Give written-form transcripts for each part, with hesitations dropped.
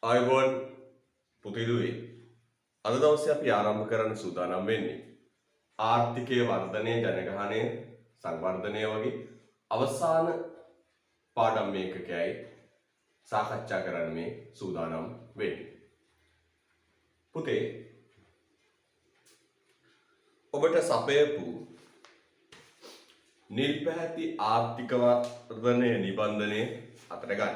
ආයුබෝවන් පුතේදුවේ අද දවසේ අපි ආරම්භ කරන්න සූදානම් වෙන්නේ ආර්ථිකයේ වර්ධනය ජනගහනය සංවර්ධනය වගේ අවසාන පාඩම් මේකකයයි සාකච්ඡා කරන්න මේ සූදානම් වෙන්නේ. පුතේ ඔබට සපයපු නිල් පැහැති ආර්ථික වර්ධනය නිබන්ධනය අතට ගන්න.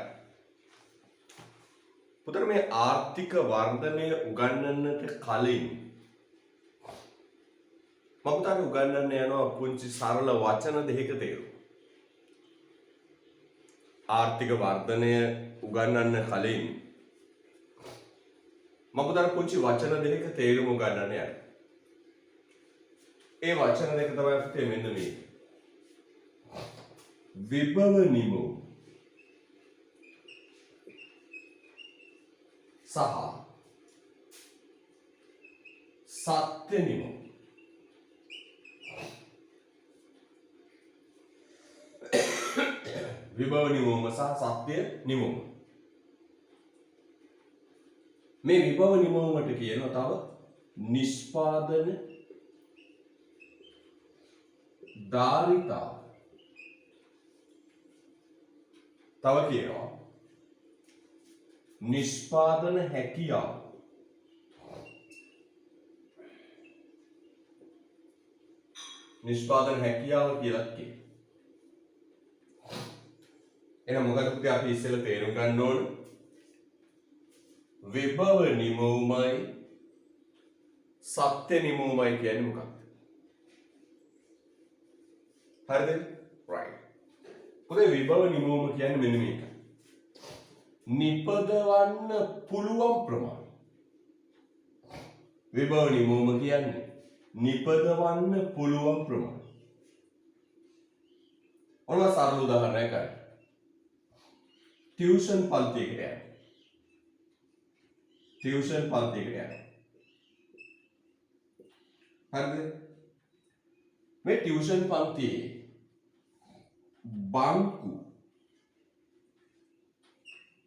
පුතේ මේ ආර්ථික වර්ධනය උගන්වන්නට කලින් මම පුතාට උගන්වන්න යනවා පුංචි සරල වචන දෙකක තේරුම. ආර්ථික වර්ධනය උගන්වන්න කලින් මම පුතාට පුංචි වචන දෙකක තේරුම උගන්වන්න යනවා. ඒ වචන දෙක තමයි පුතේ මෙන්න මේ. විභව නිමෝ සහ සත්‍ය නිමෝ. විභව නිමෝම සහ සත්‍ය නිමෝම. මේ විභව නිමෝමට කියනවා තව නිෂ්පාදන ධාරිතාව. තව කියනවා නිෂ්පාදන හැකියාව. නිෂ්පාදන හැකියාව කියලා කියනවා. එහෙනම් මොකද පුතේ අපි ඉස්සෙල්ලා තේරුම් ගන්න ඕන විභව නිමවුමයි සත්‍ය නිමවුමයි කියන්නේ මොකක්ද? හරිද? right. පුතේ විභව නිමවුම කියන්නේ මෙන්න මේක. නිපදවන්න පුළුවන් ප්‍රමාණය. විභව නිමවුම කියන්නේ නිපදවන්න පුළුවන් ප්‍රමාණය. ඔන්න සරල උදාහරණයක් ගන්න. ටියුෂන් පන්තියකට යනවා. ටියුෂන් පන්තියකට යනවා. හරිද? මේ ටියුෂන් පන්තියේ බංකු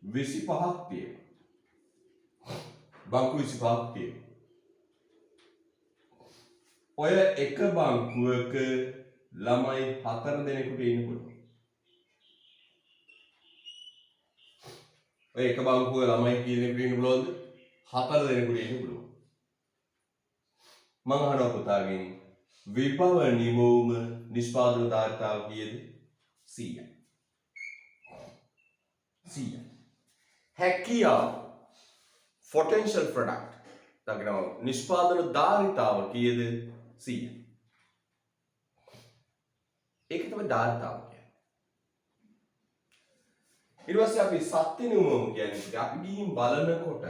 25ක් තියෙනවා. බංකු 25ක් තියෙනවා. ඔය එක බංකුවක ළමයි 4 දෙනෙකුට ඉන්න පුළුවන්. ඔය එක බංකුවේ ළමයි කී දෙනෙකුට ඉන්න පුළුවන්ද? 4 දෙනෙකුට ඉන්න පුළුවන්. මම අහනවා පුතාගෙන් විභව නිමවුම නිෂ්පාදන ධාරිතාව කීයද? 100යි. 100යි. හැකියාව potential product දකිනවා නිෂ්පාදන ධාරිතාව කීයද? 100යි. ඒක තමයි ධාරිතාව කියන්නේ. ඊට පස්සේ අපි සත්‍ය නිමවුම කියන්නේ අපි ගිහින් බලනකොට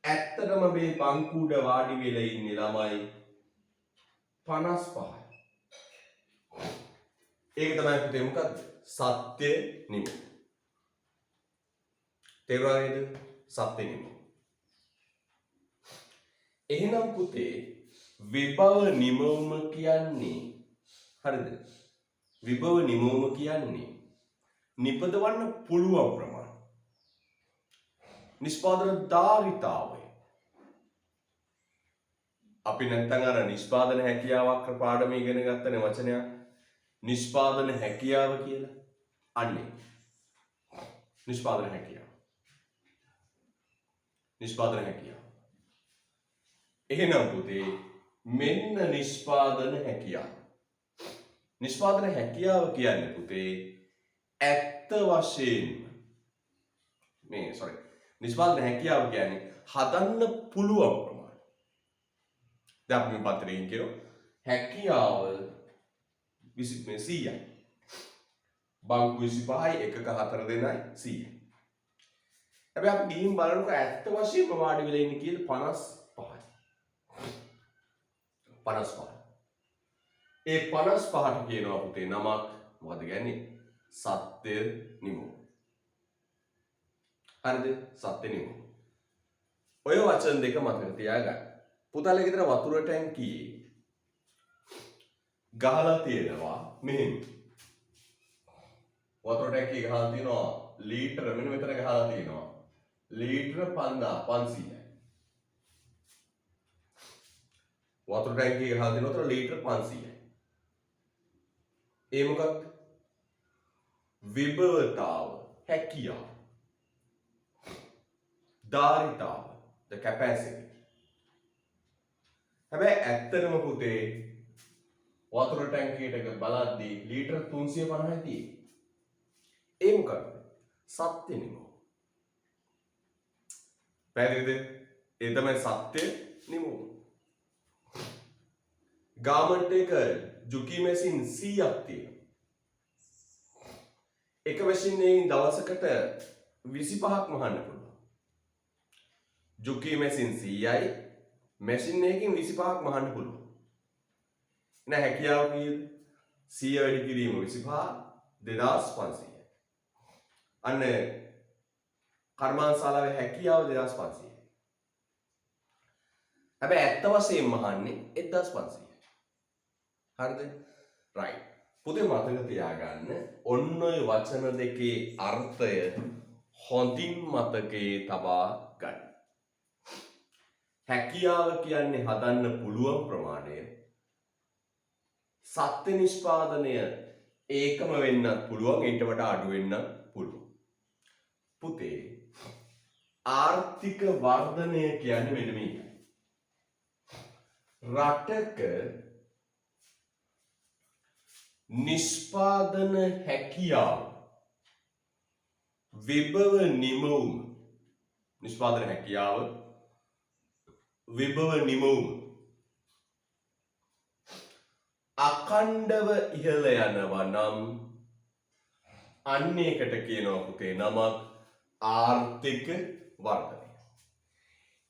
ඇත්තටම මේ බංකුඩ වාඩි වෙලා ඉන්නේ ළමයි 55යි. ඒක තමයි පුතේ මොකද්ද? සත්‍ය නිමවුම. තේරුණාද? සත්‍ය නිමවුම. එහෙනම් පුතේ විභව නිමවුම කියන්නේ හරිද? විභව නිමවුම කියන්නේ නිපදවන්න පුළුවන් ප්‍රමාණය. නිෂ්පාදන ධාරිතාවය. අපි නැත්තම් අර නිෂ්පාදන හැකියාවක් පාඩම ඉගෙන ගත්තනේ වචනයක්. නිෂ්පාදන හැකියාව කියලා. අන්නේ. නිෂ්පාදන හැකියාව. නිෂ්පාදන හැකියාව. එහෙනම් පුතේ මෙන්න නිෂ්පාදන හැකියාව. නිෂ්පාදන හැකියාව කියන්නේ පුතේ ඇත්ත වශයෙන්ම නිෂ්පාදන හැකියාව කියන්නේ හදන්න පුළුවන් ප්‍රමාණය. දැන් අපි මේ පත්‍රයෙන් කියනවා හැකියාව 100යි. බංකු 25යි එකක 4 දෙනයි 100යි. හැබැයි අපි ගිහින් බලනකොට ඇත්ත වශයෙන්ම වාඩි වෙලා ඉන්නේ කීයද? 55යි. 55. ඒ 55ට කියනවා පුතේ නමක් මොකද කියන්නේ? සත්‍ය නිමවුම. හරිද? සත්‍ය නිමවුම. ඔය වචන දෙක මතක තියාගන්න. පුතාලා ගෙදර වතුර ටැංකියේ ගහලා තියෙනවා මෙහෙම. වතුර ටැංකිය ගහලා තියෙනවා ලීටර මෙන්න මෙතන ගහලා තියෙනවා ලීටර 500යි. වතුර ටැංකිය එක ගහලා දෙනකොට ලීටර 500යි. ඒ මොකක්ද? විභවතාව, හැකියාව, ධාරිතාව, the capacity. හැබැයි ඇත්තටම පුතේ වතුර ටැංකියට බලද්දී ලීටර 350යි තියෙන්නේ. ඒ මොකක්ද? සත්‍ය නිමව. පැහැදිලිද? ඒ තමයි සත්‍ය නිමව. ගාමන්ට් එක ජුකි මැෂින් 100ක් තියෙනවා. එක මැෂින් එකකින් දවසකට 25ක් මහන්න පුළුවන්. ජුකි මැෂින් 100යි මැෂින් එකකින් 25ක් මහන්න පුළුවන්. නෑ හැකියාව කීයද? 100 වැඩි කිරීම 25 2500යි. අන්න කර්මාන්තශාලාවේ හැකියාව 2500යි. හැබැයි ඇත්ත වශයෙන්ම මහන්නේ 1500යි. හරිද? right. පුතේ මතක තියාගන්න ඔන්න ඔය වචන දෙකේ අර්ථය හොඳින් මතකයේ තබා ගන්න. හැකියාව කියන්නේ හදන්න පුළුවන් ප්‍රමාණය. සත්‍ය නිෂ්පාදනය ඒකම වෙන්නත් පුළුවන්, ඊට වඩා අඩු වෙන්නත් පුළුවන්. පුතේ ආර්ථික වර්ධනය කියන්නේ මෙන්න මේකයි. රටක නිෂ්පාදන හැකියාව විභව නිමවුම, නිෂ්පාදන හැකියාව විභව නිමවුම අඛණ්ඩව ඉහළ යනවා නම් අන්න ඒකට කියනවා පුතේ නමක් ආර්ථික වර්ධනය.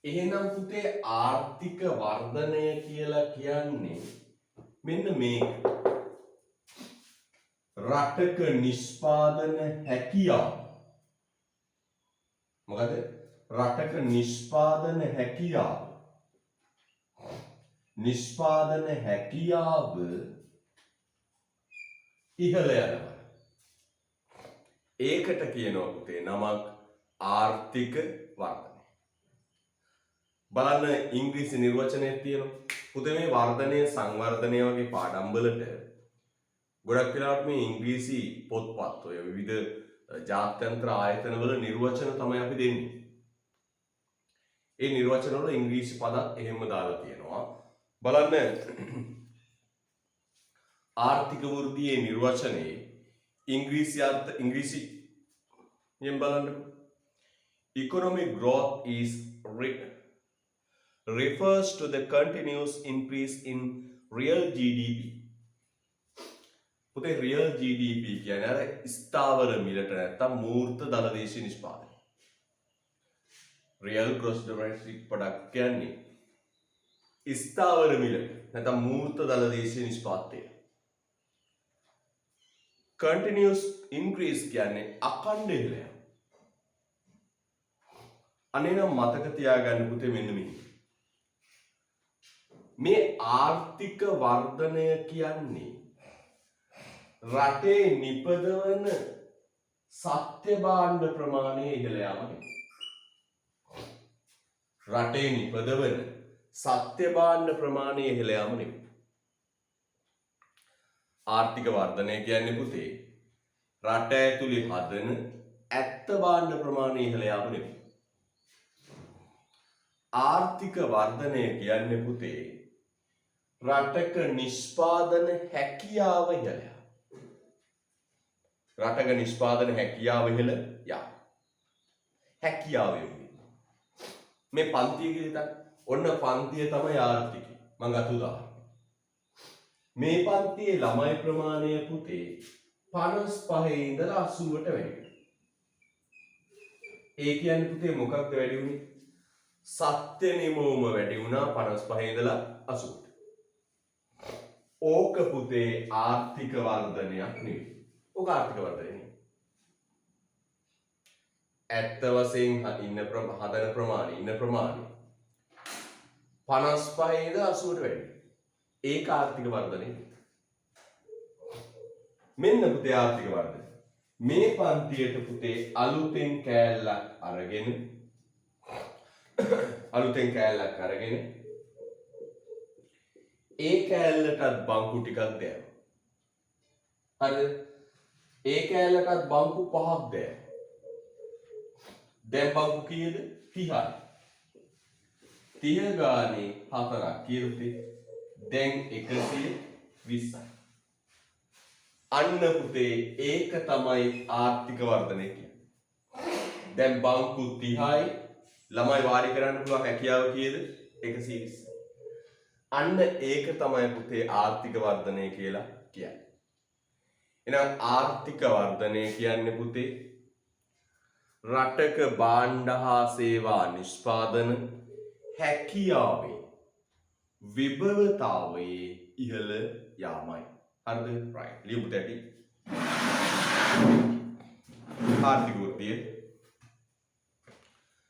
එහෙනම් පුතේ ආර්ථික වර්ධනය කියලා කියන්නේ මෙන්න මේක. රටක නිෂ්පාදන හැකියාව. මොකද? රටක නිෂ්පාදන හැකියාව. නිෂ්පාදන හැකියාව ඉහළ යනවා. ඒකට කියනවා පුතේ නමක් ආර්ථික වර්ධනය. බලන්න ඉංග්‍රීසි නිර්වචනයක් තියෙනවා. පුතේ මේ වර්ධනය සංවර්ධනය වගේ පාඩම් වලට ගොඩක් වෙලාවට මේ ඉංග්‍රීසි පොත්පත් ඔය විවිධ ජාත්‍යන්තර ආයතනවල නිර්වචන තමයි අපි දෙන්නේ. ඒ නිර්වචන වල ඉංග්‍රීසි පදත් එහෙම දාලා තියෙනවා. බලන්න ආර්ථික වෘද්ධියේ නිර්වචනයේ ඉංග්‍රීසියෙන් බලන්න. Economic growth is refers to the continuous increase in real GDP. පුතේ real GDP කියන්නේ අර ස්ථාවර මිලට නැත්තම් මූර්ත දලදේශීය නිෂ්පාදනය. real gross domestic product කියන්නේ ස්ථාවර මිලට නැත්තම් මූර්ත දලදේශීය නිෂ්පාදනය. continuous increase කියන්නේ අඛණ්ඩ ඉහළ යාම. අනේ නම් මතක තියාගන්න පුතේ මෙන්න මෙහි. මේ ආර්ථික වර්ධනය කියන්නේ රටේ නිපදවන සත්‍ය භාණ්ඩ ප්‍රමාණය ඉහළ යාම නෙවෙයි. රටේ නිපදවන සත්‍ය භාණ්ඩ ප්‍රමාණය ඉහළ යාම නෙවෙයි. ආර්ථික වර්ධනය කියන්නේ පුතේ රට ඇතුලේ හදන ඇත්ත භාණ්ඩ ප්‍රමාණය ඉහළ යාම නෙවෙයි. ආර්ථික වර්ධනය කියන්නේ පුතේ රටක නිෂ්පාදන හැකියාව ඉහළ යාම. රටක නිෂ්පාදන හැකියාව ඉහළ යාම. හැකියාව මේ පන්තිය කියලා ඔන්න පන්තිය තමයි ආර්ථිකය. මම ගත්ත උදාහරණය. මේ පන්තියේ ළමයි ප්‍රමාණය පුතේ 55 ඉඳලා 80ට වැඩි වෙනවා. ඒ කියන්නේ පුතේ මොකක්ද වැඩි වුනේ? සත්‍ය නිමවුම වැඩි වුණා 55 ඉඳලා 80ට. ඕක පුතේ ආර්ථික වර්ධනයක් නෙවෙයි. ඕක ආර්ථික වර්ධනය නෙවෙයි. ඇත්ත වශයෙන් හදන ප්‍රමාණය 55 ඉඳලා 80ට වැඩි. ඒක ආර්ථික වර්ධනය. මෙන්න පුතේ ආර්ථික වර්ධනය. මේ පන්තියට පුතේ අලුතෙන් කෑල්ලක් අරගෙන අලුතෙන් කෑල්ලක් අරගෙන ඒ කෑල්ලටත් බංකු ටිකක් දැම්මා. හරිද? ඒ කෑල්ලටත් බංකු 5ක් දැම්මා. දැන් බංකු කීයද? 30යි. 30 ගානේ 4ක් කීයද? දැන් 120යි. අන්න පුතේ ඒක තමයි ආර්ථික වර්ධනය කියන්නේ. දැන් බංකු 30යි ළමයි වාඩි කරන්න පුළුවන් හැකියාව කීයද? 120. අන්න ඒක තමයි පුතේ ආර්ථික වර්ධනය කියලා කියන්නේ. එහෙනම් ආර්ථික වර්ධනය කියන්නේ පුතේ රටක භාණ්ඩ හා සේවා නිෂ්පාදන හැකියාවේ විභවතාවයේ ඉහළ යාමයි. හරිද? right. ලියපු තැටි. ආර්ථික වෘත්තිය.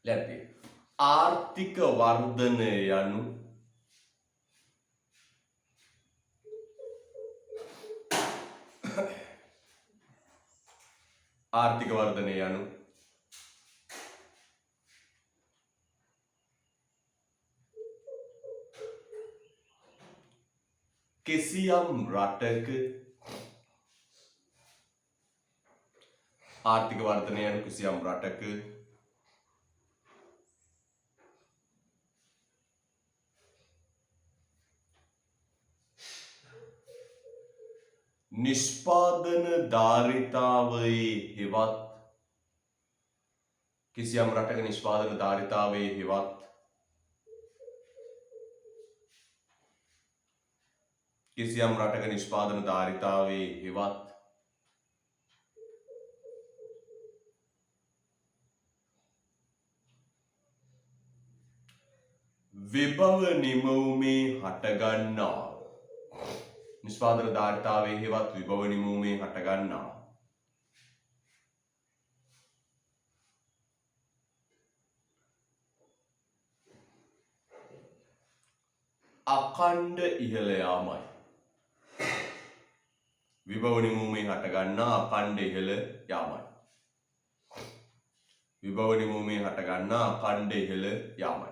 ලැබේ. ආර්ථික වර්ධනය යනු ආර්ථික වර්ධනය යනු කිසියම් රටක ආර්ථික වර්ධනය යනු කිසියම් රටක නිෂ්පාදන ධාරිතාවයේ හෙවත් කිසියම් රටක නිෂ්පාදන ධාරිතාවයේ හෙවත් කිසියම් රටක නිෂ්පාදන ධාරිතාවයේ හෙවත් විභව නිමවුමේ හටගන්නා නිෂ්පාදන ධාරිතාවයේ හෙවත් විභව නිමවුමේ හටගන්නා අඛණ්ඩ ඉහළ යාමයි. විභව නිමවුමේ හටගන්නා අඛණ්ඩ ඉහළ යාමයි. විභව නිමවුමේ හටගන්නා අඛණ්ඩ ඉහළ යාමයි.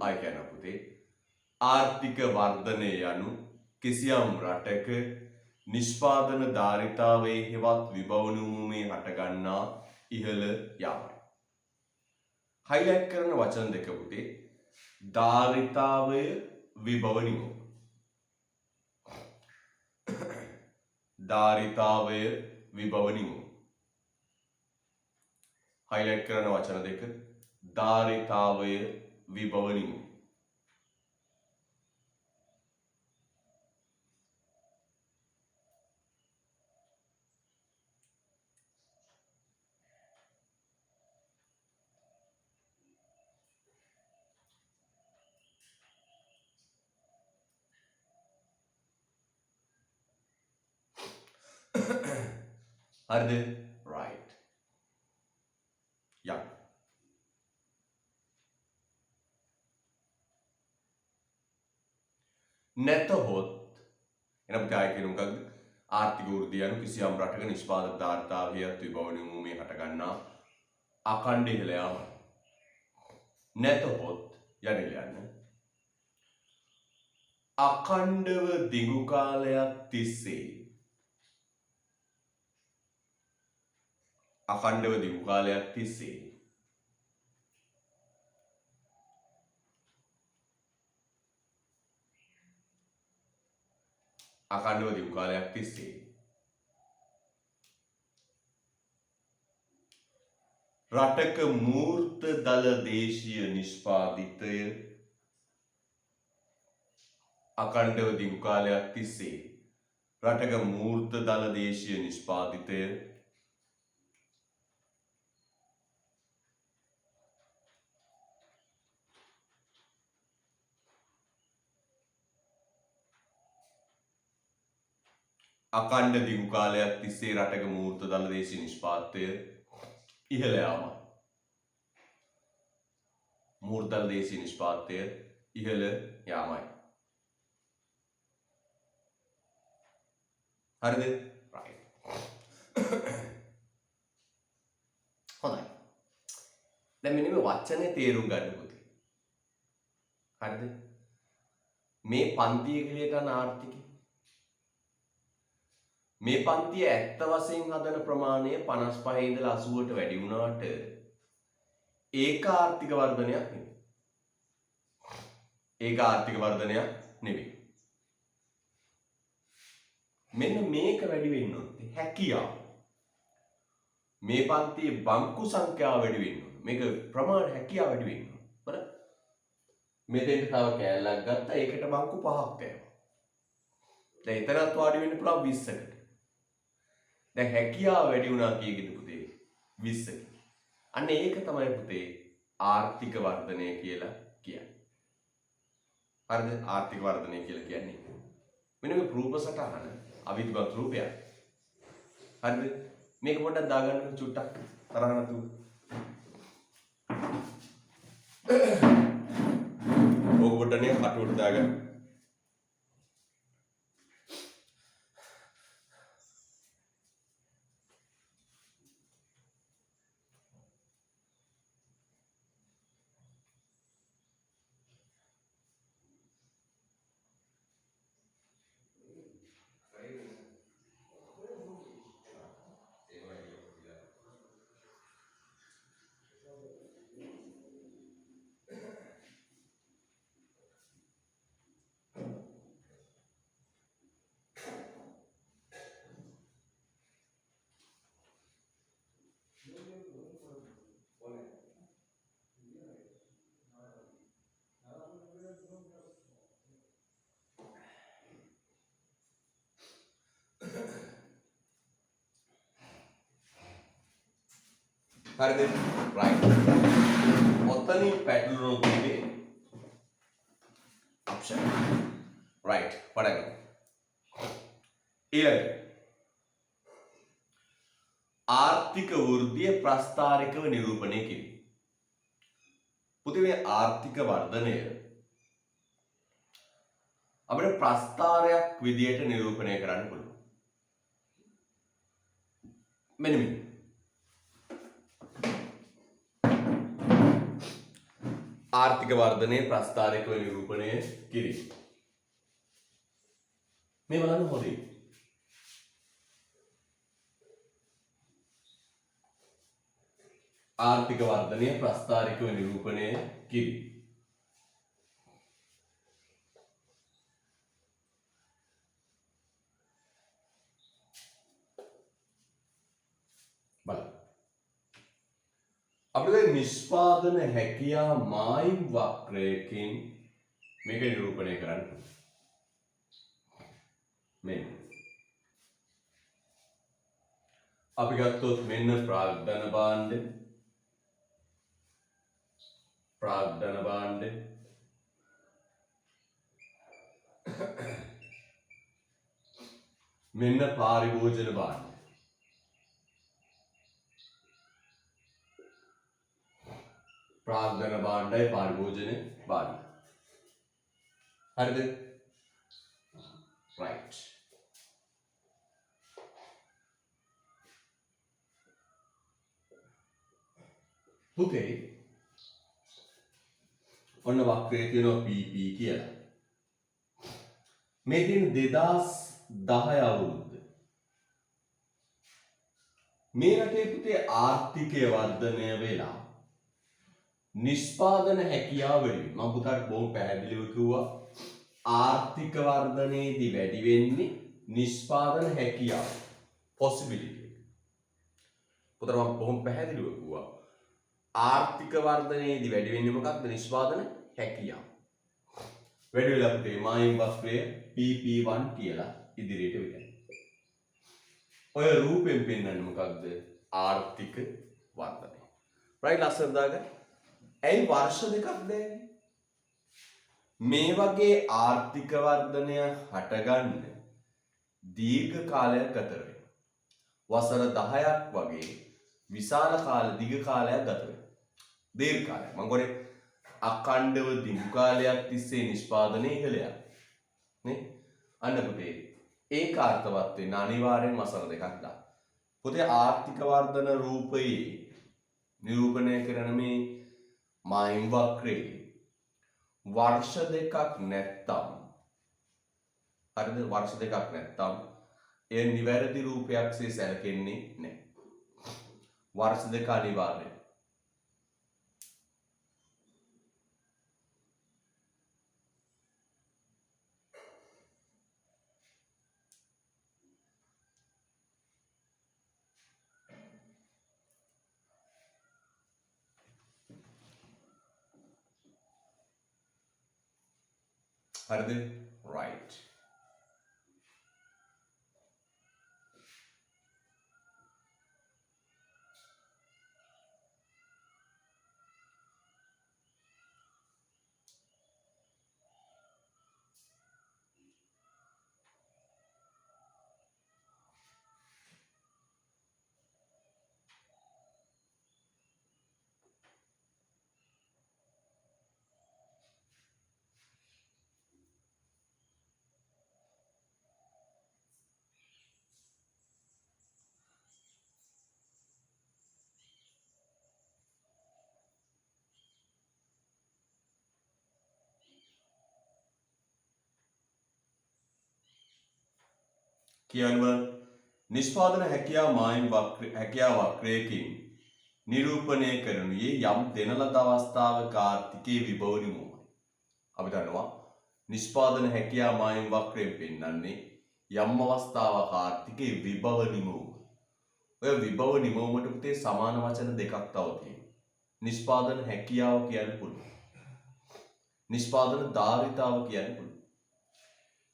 ආයි කියන පුතේ ආර්ථික වර්ධනය යනු කිසියම් රටක නිෂ්පාදන ධාරිතාවයේ හෙවත් විභව නිමවුමේ හටගන්නා ඉහළ යාමයි. හයිලයිට් කරන වචන දෙක පුතේ ධාරිතාවය විභව නිමවුම. ධාරිතාවය විභව නිමවුම. හයිලයිට් කරන වචන දෙක ධාරිතාවය විභව නිමවුම. හරිද? right. යන්න. නැතහොත් එනම් කාය කියන මොකක්ද? ආර්ථික වෘද්ධිය යනු කිසියම් රටක නිෂ්පාදක ධාරිතාවයේ විභව නිමවුමේ හටගන්නා අඛණ්ඩ ඉහළ යාම. නැතහොත් යන්න අඛණ්ඩව දිගු කාලයක් තිස්සේ අඛණ්ඩව දිගු කාලයක් තිස්සේ අඛණ්ඩව දිගු කාලයක් තිස්සේ රටක මූර්ත දල දේශීය නිෂ්පාදිතය අඛණ්ඩව දිගු කාලයක් තිස්සේ රටක මූර්ත දල දේශීය නිෂ්පාදිතය අඛණ්ඩ දිගු කාලයක් තිස්සේ රටක මූර්ත දල දේශීය නිෂ්පාදනය ඉහළ යාම. මූර්ත දල දේශීය නිෂ්පාදනය ඉහළ යාමයි. හරිද? right. හොඳයි. දැන් මෙන්න මේ වචනේ තේරුම් ගන්න පුතේ. හරිද? මේ පන්තිය කියලා ගන්න ආර්ථිකය. මේ පන්තිය ඇත්ත වශයෙන් හදන ප්‍රමාණය 55 ඉඳලා 80ට වැඩි වුණාට ඒක ආර්ථික වර්ධනයක් නෙවෙයි. ඒක ආර්ථික වර්ධනයක් නෙවෙයි. මෙන්න මේක වැඩි වෙන්න ඕනේ. හැකියාව. මේ පන්තියේ බංකු සංඛ්‍යාව වැඩි වෙන්න ඕනේ. මේක ප්‍රමාණ හැකියාව වැඩි වෙන්න ඕනේ. බරක්. මෙතෙන්ට තව කෑල්ලක් ගත්තා. ඒකට බංකු 5ක් තියෙනවා. දැන් එතනත් වාඩි වෙන්න පුළුවන් 20කට. දැන් හැකියාව වැඩි වුණා කීයකද පුතේ? 20ක. අන්න ඒක තමයි පුතේ ආර්ථික වර්ධනය කියලා කියන්නේ. හරිද? ආර්ථික වර්ධනය කියලා කියන්නේ. මෙන්න මේ රූප සටහන අවිද්වත් රූපයක්. හරිද? මේක පොඩ්ඩක් දාගන්න චුට්ටක් තරහ නැතුව. ඕක පොඩ්ඩක් කටුවට දාගන්න. හරිද? right. ඔතනින් පැටලුණු පුතේ option. right. පඩගන්න. ඊළඟ ආර්ථික වෘද්ධිය ප්‍රස්ථාරිකව නිරූපණය කිරීම. පුතේ මේ ආර්ථික වර්ධනය අපිට ප්‍රස්ථාරයක් විදියට නිරූපණය කරන්න පුළුවන්. මෙන්න මේ ආර්ථික වර්ධනයේ ප්‍රස්ථාරිකව නිරූපණය කිරීම. මේ බලන්න හොඳයි. ආර්ථික වර්ධනයේ ප්‍රස්ථාරිකව නිරූපණය කිරීම. බලන්න. අපිට නිෂ්පාදන හැකියා මායිම් වක්‍රයකින් මේක නිරූපණය කරන්න පුළුවන්. මෙන්න අපි ගත්තොත් මෙන්න ප්‍රාග්ධන භාණ්ඩ මෙන්න පාරිභෝජන භාණ්ඩ ප්‍රාග්ධන භාණ්ඩයි පාරිභෝජන භාණ්ඩ. හරිද? right. පුතේ ඔන්න වක්‍රයේ තියෙනවා PP කියලා. මේ තියෙන 2010 අවුරුද්ද. මේ රටේ පුතේ ආර්ථිකය වර්ධනය වෙලා නිෂ්පාදන හැකියාව වැඩි වෙනවා. මම පුතාට බොහොම පැහැදිලිව කිව්වා ආර්ථික වර්ධනයේදී වැඩි වෙන්නේ නිෂ්පාදන හැකියාව possibility. පුතාට මම බොහොම පැහැදිලිව කිව්වා ආර්ථික වර්ධනයේදී වැඩි වෙන්නේ මොකක්ද? නිෂ්පාදන හැකියාව. වැඩි වෙලා පුතේ මායිම් වක්‍රය PP1 කියලා ඉදිරියට වෙනවා. ඔය රූපෙන් පෙන්වන්නේ මොකක්ද? ආර්ථික වර්ධනය. right ලස්සන දාගන්න. ඇයි වර්ෂ දෙකක් දැන්නේ? මේ වගේ ආර්ථික වර්ධනය හටගන්න දීර්ඝ කාලයක් ගත වෙනවා. වසර 10ක් වගේ විශාල දිග කාලයක් ගත වෙනවා. දීර්ඝ කාලයක්. මම කියන්නේ අඛණ්ඩව දිග කාලයක් තිස්සේ නිෂ්පාදනය ඉහළ යනවා. නේ? අන්න පුතේ ඒක අර්ථවත් වෙන අනිවාර්යෙන් වසර දෙකක් දාන්න. පුතේ ආර්ථික වර්ධන රූපයේ නිරූපණය කරන මේ මායිම් වක්‍රයේ වර්ෂ දෙකක් නැත්තම් හරිද වර්ෂ දෙකක් නැත්තම් එය නිවැරදි රූපයක්සේ සැලකෙන්නේ නැහැ. වර්ෂ දෙක අනිවාර්යයි. හරිද? right. කියවන නිෂ්පාදන හැකියා වක්‍රයකින් නිරූපණය කරනුයේ යම් දෙන ලද අවස්ථාවක ආර්ථිකයේ විභව නිමවයි. අපි දන්නවා නිෂ්පාදන හැකියා මායිම් වක්‍රයෙන් පෙන්වන්නේ යම් අවස්ථාවක ආර්ථිකයේ විභව නිමවීම. ඔය විභව නිමවීමට පුතේ සමාන වචන දෙකක් තව තියෙනවා. නිෂ්පාදන හැකියාව කියන්න පුළුවන්. නිෂ්පාදන ධාරිතාව කියන්න පුළුවන්.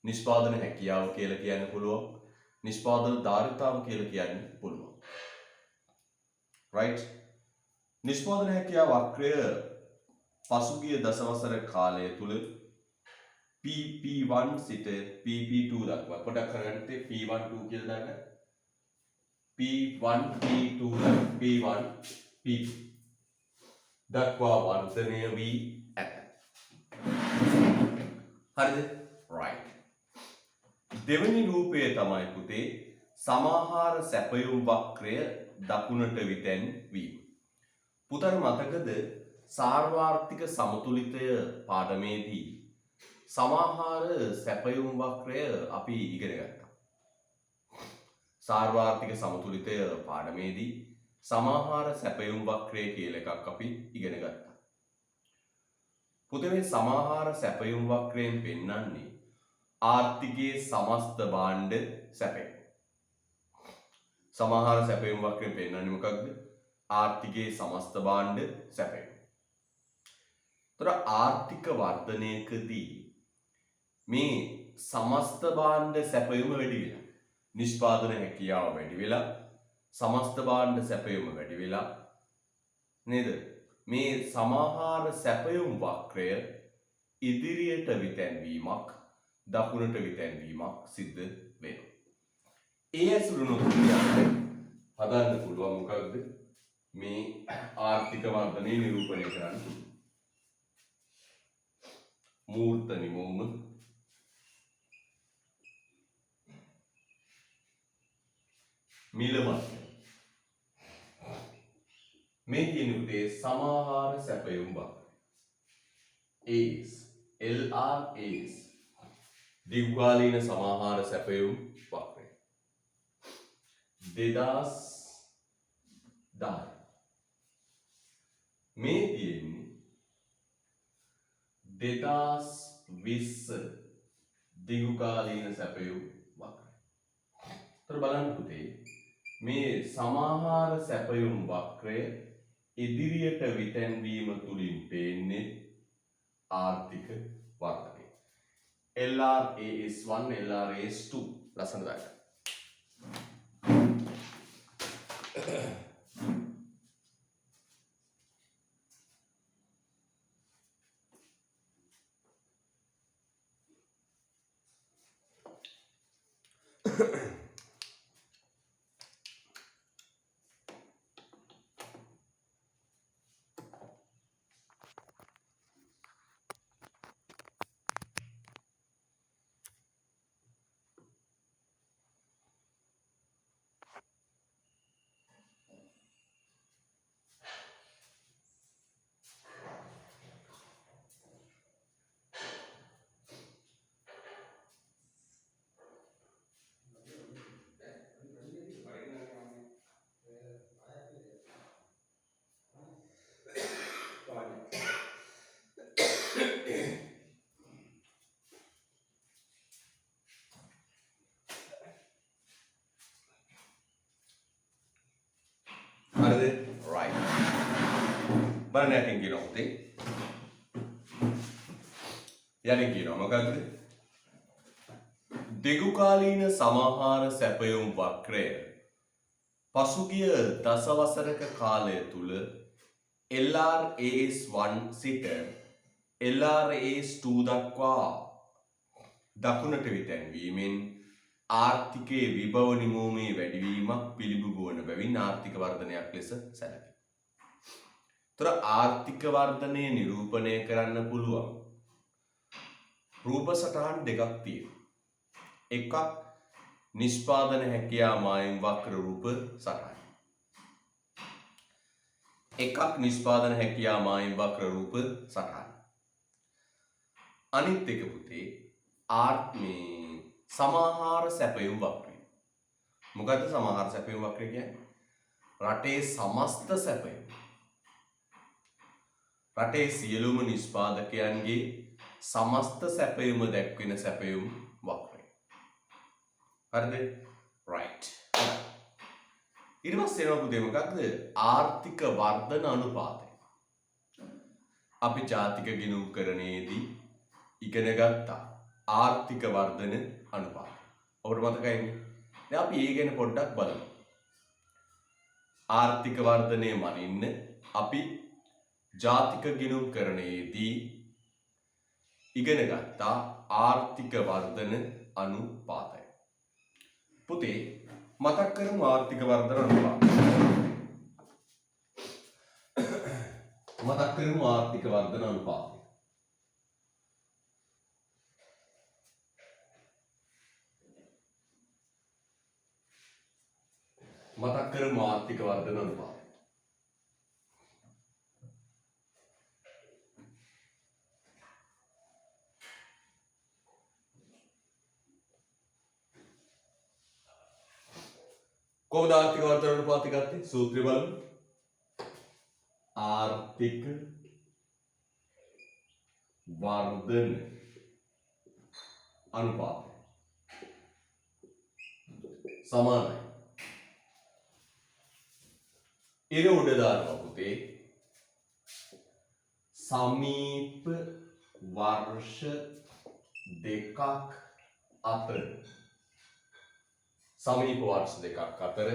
නිෂ්පාදන හැකියාව කියලා කියන්න පුළුවන්. නිෂ්පාදන ධාරිතාව කියලා කියන්න පුළුවන්. right? නිෂ්පාදන හැකියාව වක්‍රය පසුගිය දසවසර කාලය තුල PP1 සිට PP2 දක්වා පොඩක් කරගන්න P1 2 කියලා දාගන්න. P1 P2 P1 P2 දක්වා වර්ධනය වී ඇත. හරිද? right. දෙවැනි රූපය තමයි පුතේ සමාහාර සැපයුම් වක්‍රය දකුණට විතැන් වීම. පුතට මතකද සාර්වාර්ථික සමතුලිතය පාඩමේදී සමාහාර සැපයුම් වක්‍රය අපි ඉගෙන ගත්තා. සාර්වාර්ථික සමතුලිතය පාඩමේදී සමාහාර සැපයුම් වක්‍රය කියලා එකක් අපි ඉගෙන ගත්තා. පුතේ මේ සමාහාර සැපයුම් වක්‍රයෙන් පෙන්වන්නේ ආර්ථිකයේ සමස්ත භාණ්ඩ සැපයීම. සමාහාර සැපයුම් වක්‍රයෙන් පෙන්වන්නේ මොකක්ද? ආර්ථිකයේ සමස්ත භාණ්ඩ සැපයීම. තොර ආර්ථික වර්ධනයකදී මේ සමස්ත භාණ්ඩ සැපයීම වැඩි වෙලා නිෂ්පාදන හැකියාව වැඩි වෙලා සමස්ත භාණ්ඩ සැපයීම වැඩි වෙලා නේද? මේ සමාහාර සැපයුම් වක්‍රය ඉදිරියට විතැන්වීමක් දකුණට විතැන්වීමක් සිද්ධ වෙනවා. ඒ ඇසුරුනොත් හදන්න පුළුවන් මොකක්ද? මේ ආර්ථික වර්ධනය නිරූපණය කරන්න පුළුවන්. මූර්ත නිමවුම මිල මට්ටම මේ කියන උදේ සමාහාර සැපයුම් වක්‍රය AS LRAS දීර්ඝකාලීන සමාහාර සැපයුම් වක්‍රය 2010 මේ තියෙන්නේ 2020 දීර්ඝකාලීන සැපයුම් වක්‍රය. ඒතර බලන්න පුතේ මේ සමාහාර සැපයුම් වක්‍රය ඉදිරියට විතැන්වීම තුලින් පේන්නේ ආර්ථික වර්ධනය. LRAS1 LRAS2 ලස්සන දායක. උදාහරණයකින් කියනවා පුතේ. යන්නේ කියනවා මොකද්ද? දෙගුකාලීන සමාහාර සැපයුම් වක්‍රය පසුගිය දසවසරක කාලය තුල LRAS1 සිට LRAS2 දක්වා දකුණට විතැන්වීමෙන් ආර්ථිකයේ විභව නිමෝමේ වැඩිවීමක් පිළිබිඹු වන බැවින් ආර්ථික වර්ධනයක් ලෙස සැලකේ. තොර ආර්ථික වර්ධනය නිරූපණය කරන්න පුළුවන් රූප සටහන් දෙකක් තියෙනවා. එකක් නිෂ්පාදන හැකියා මායිම් වක්‍ර රූප සටහන. එකක් නිෂ්පාදන හැකියා මායිම් වක්‍ර රූප සටහන. අනිත් එක පුතේ ආත්මේ සමාහාර සැපයුම් වක්‍රය. මොකද්ද සමාහාර සැපයුම් වක්‍රය කියන්නේ? රටේ සමස්ත සැපයුම්. රටේ සියලුම නිෂ්පාදකයන්ගේ සමස්ත සැපයුම දැක්වෙන සැපයුම් වක්‍රය. හරිද? right. ඊට පස්සේ එනවා පුතේ මොකක්ද? ආර්ථික වර්ධන අනුපාතය. අපි ජාතික ගිණුම්කරණයේදී ඉගෙන ගත්තා ආර්ථික වර්ධන අනුපාතය. ඔබට මතකයිනේ? දැන් අපි ඒ ගැන පොඩ්ඩක් බලමු. ආර්ථික වර්ධනය මනින්න අපි ජාතික ගිණුම්කරණයේදී ඉගෙන ගත්තා ආර්ථික වර්ධන අනුපාතය. පුතේ මතක් කරමු ආර්ථික වර්ධන අනුපාතය. මතක් කරමු ආර්ථික වර්ධන අනුපාතය. මතක් කරමු ආර්ථික වර්ධන අනුපාතය. කොහොමද ආර්ථික වර්ධන අනුපාතය ගත්තේ? සූත්‍රය බලමු. ආර්ථික වර්ධන අනුපාතය සමානයි ඉර උඩ දානවා පුතේ සමීප වර්ෂ දෙකක් අතර. සමීප වර්ෂ දෙකක් අතර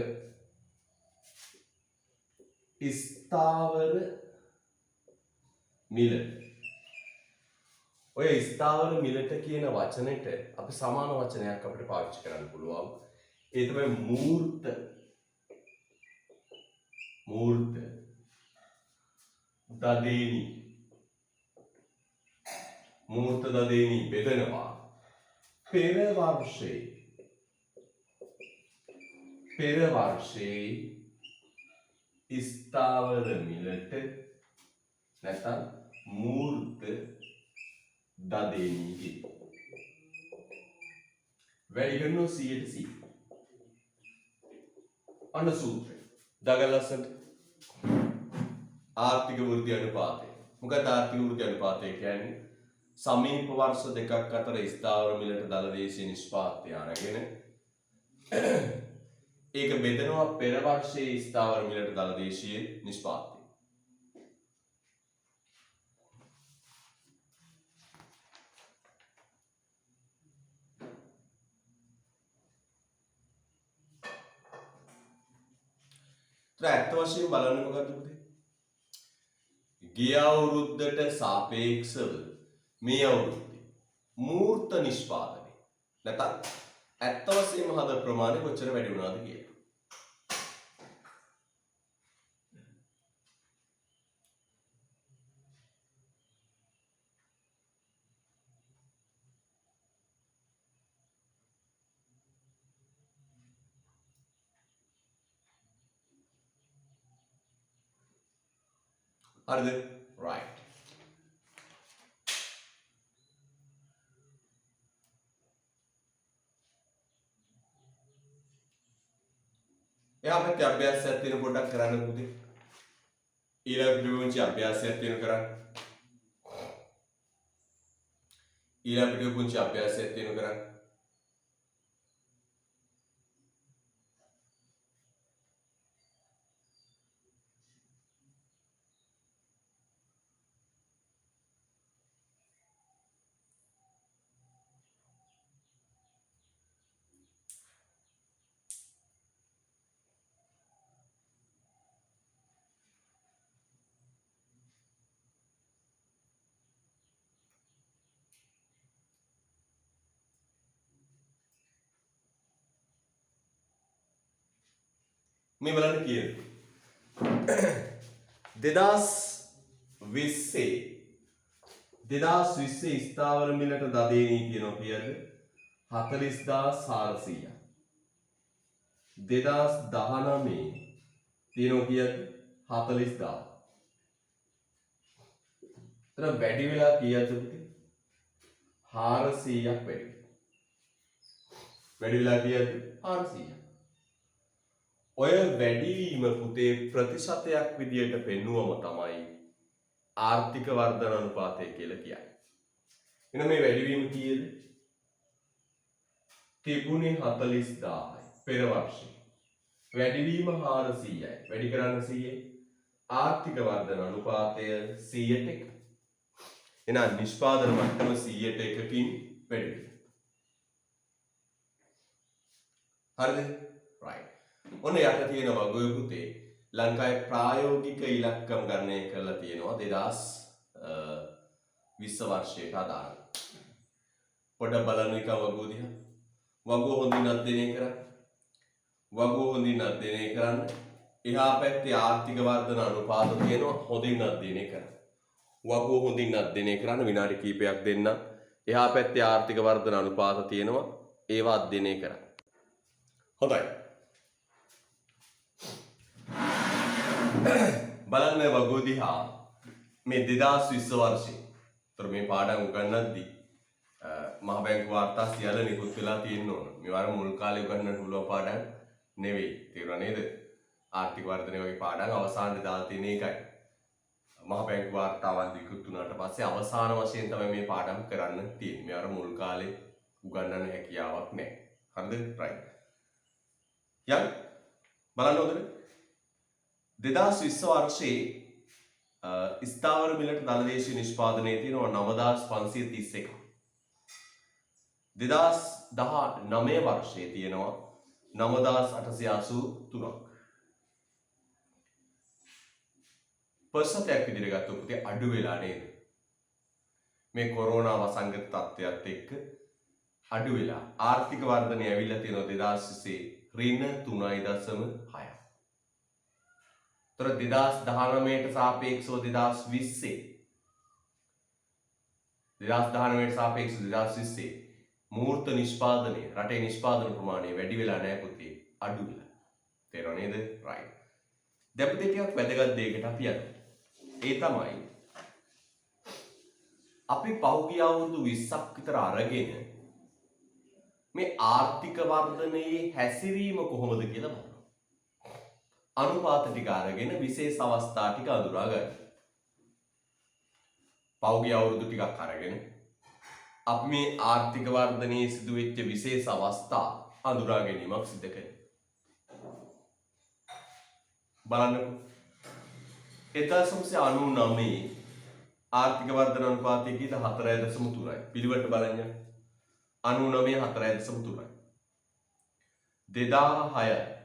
ස්ථාවර මිල. ඔය ස්ථාවර මිලට කියන වචනෙට අපි සමාන වචනයක් අපිට පාවිච්චි කරන්න පුළුවන්. ඒ තමයි මූර්ත. මූර්ත දදේනි. මූර්ත දදේනි බෙදනවා පෙර වර්ෂයේ ස්ථාවර මිලට නැත්නම් මූර්ත දදේනි කියන. වැඩි කරනවා 100%. අන්න සූත්‍රය. දගලස්සට ආර්ථික වෘද්ධි අනුපාතය. මොකද ආර්ථික වෘද්ධි අනුපාතය කියන්නේ සමීප වර්ෂ දෙකක් අතර ස්ථාවර මිලට දළ දේශීය නිෂ්පාදනය අරගෙන ඒක බෙදනවා පෙර වර්ෂයේ ස්ථාවර මිලට දළ දේශීය නිෂ්පාදනය. ඇත්ත වශයෙන් බලන්න මොකද්ද පුතේ? ගිය අවුරුද්දට සාපේක්ෂව මේ අවුරුද්දේ මූර්ත නිෂ්පාදනය නැත්නම් ඇත්ත වශයෙන්ම හද ප්‍රමාණය කොච්චර වැඩි වුණාද කියලා. හරිද? right. එයා අපිට අභ්‍යාසයක් තියෙන පොඩ්ඩක් කරන්න පුතේ. ඊළඟ පිටුපුංචි අභ්‍යාසයක් තියෙන කරන්න. ඊළඟ පිටුපුංචි අභ්‍යාසයක් තියෙන කරන්න. මේ බලන්න කියන්නේ 2020 ස්ථාවර මිලට දදේනී කියනවා කීයද 40400ක් 2019 තියෙනවා කීයද 40000 තර වැඩි වෙලා කීයද පුතේ 400ක් වැඩි වෙලා කීයද 400ක් ඔය වැඩිවීම පුතේ ප්‍රතිශතයක් විදියට පෙන්වුවම තමයි ආර්ථික වර්ධන අනුපාතය කියලා කියන්නේ. එහෙනම් මේ වැඩිවීම කීයද? තිබුණේ 40000යි පෙර වර්ෂේ. වැඩිවීම 400යි. වැඩි කරන්න 100යි. ආර්ථික වර්ධන අනුපාතය 100ට 1. එහෙනම් නිෂ්පාදන මට්ටම 100ට 1කින් වැඩි වෙනවා. හරිද? right. ඔන්න යට තියෙන වගුවේ පුතේ ලංකාවේ ප්‍රායෝගික ඉලක්කම් ගණනය කරලා තියෙනවා 2020 වර්ෂයට අදාළ. පොඩ බලන්න එක වගුව දිහා. වගුව හොඳින් අධ්‍යයනය කරන්න. වගුව හොඳින් අධ්‍යයනය කරන්න. එහා පැත්තේ ආර්ථික වර්ධන අනුපාත තියෙනවා හොඳින් අධ්‍යයනය කරන්න. වගුව හොඳින් අධ්‍යයනය කරන්න විනාඩි කිහිපයක් දෙන්න. එහා පැත්තේ ආර්ථික වර්ධන අනුපාත තියෙනවා ඒවා අධ්‍යයනය කරන්න. හොඳයි. බලන්න වගුව දිහා මේ 2020 වර්ෂේ. ඒතර මේ පාඩම් උගන්වද්දී මහ බැංකු වාර්තා සියල්ල නිකුත් වෙලා තියෙන්න ඕන. මේවා මුල් කාලේ උගන්වන්න පුළුවන් පාඩම් නෙවෙයි. තේරුණා නේද? ආර්ථික වර්ධනය වගේ පාඩම් අවසානයේ දාලා තියෙන එකයි. මහ බැංකු වාර්තාවන් නිකුත් වුණාට පස්සේ අවසාන වශයෙන් තමයි මේ පාඩම් කරන්න තියෙන්නේ. මේවා මුල් කාලේ උගන්වන්න හැකියාවක් නැහැ. හරිද? right. යන් බලන්න හොඳට 2020 වර්ෂයේ ස්ථාවර මිලට දළදේශීය නිෂ්පාදනයේ තියෙනවා 9531. 2019 වර්ෂයේ තියෙනවා 9883ක්. ප්‍රසතයක් විදිහට ගත්තොත් පුතේ අඩු වෙලා නේද? මේ කොරෝනා වසංගත තත්ත්වයට එක්ක අඩු වෙලා ආර්ථික වර්ධනය ඇවිල්ලා තියෙනවා 2020 ඍණ 3.6. තොර 2019ට සාපේක්ෂව 2019ට සාපේක්ෂව 2020 මූර්ත නිෂ්පාදනය රටේ නිෂ්පාදන ප්‍රමාණය වැඩි වෙලා නැහැ පුතේ අඩු වෙලා. තේරුණා නේද? right. දැන් පුතේ ටිකක් වැදගත් දෙයකට අපි යනවා. ඒ තමයි අපි පහුගිය අවුරුදු 20ක් විතර අරගෙන මේ ආර්ථික වර්ධනයේ හැසිරීම කොහොමද කියලා බලන්න. අනුපාත ටික අරගෙන විශේෂ අවස්ථා ටික අඳුරා ගන්න. පෞගිය අවුරුදු ටිකක් අරගෙන අපි මේ ආර්ථික වර්ධනයේ සිදුවෙච්ච විශේෂ අවස්ථා අඳුරා ගැනීමක් සිදු කරනවා. බලන්නකෝ. 1999 ආර්ථික වර්ධන අනුපාතය කීයද 4.3යි. පිළිවෙලට බලන්න. 99 4.3යි. 2006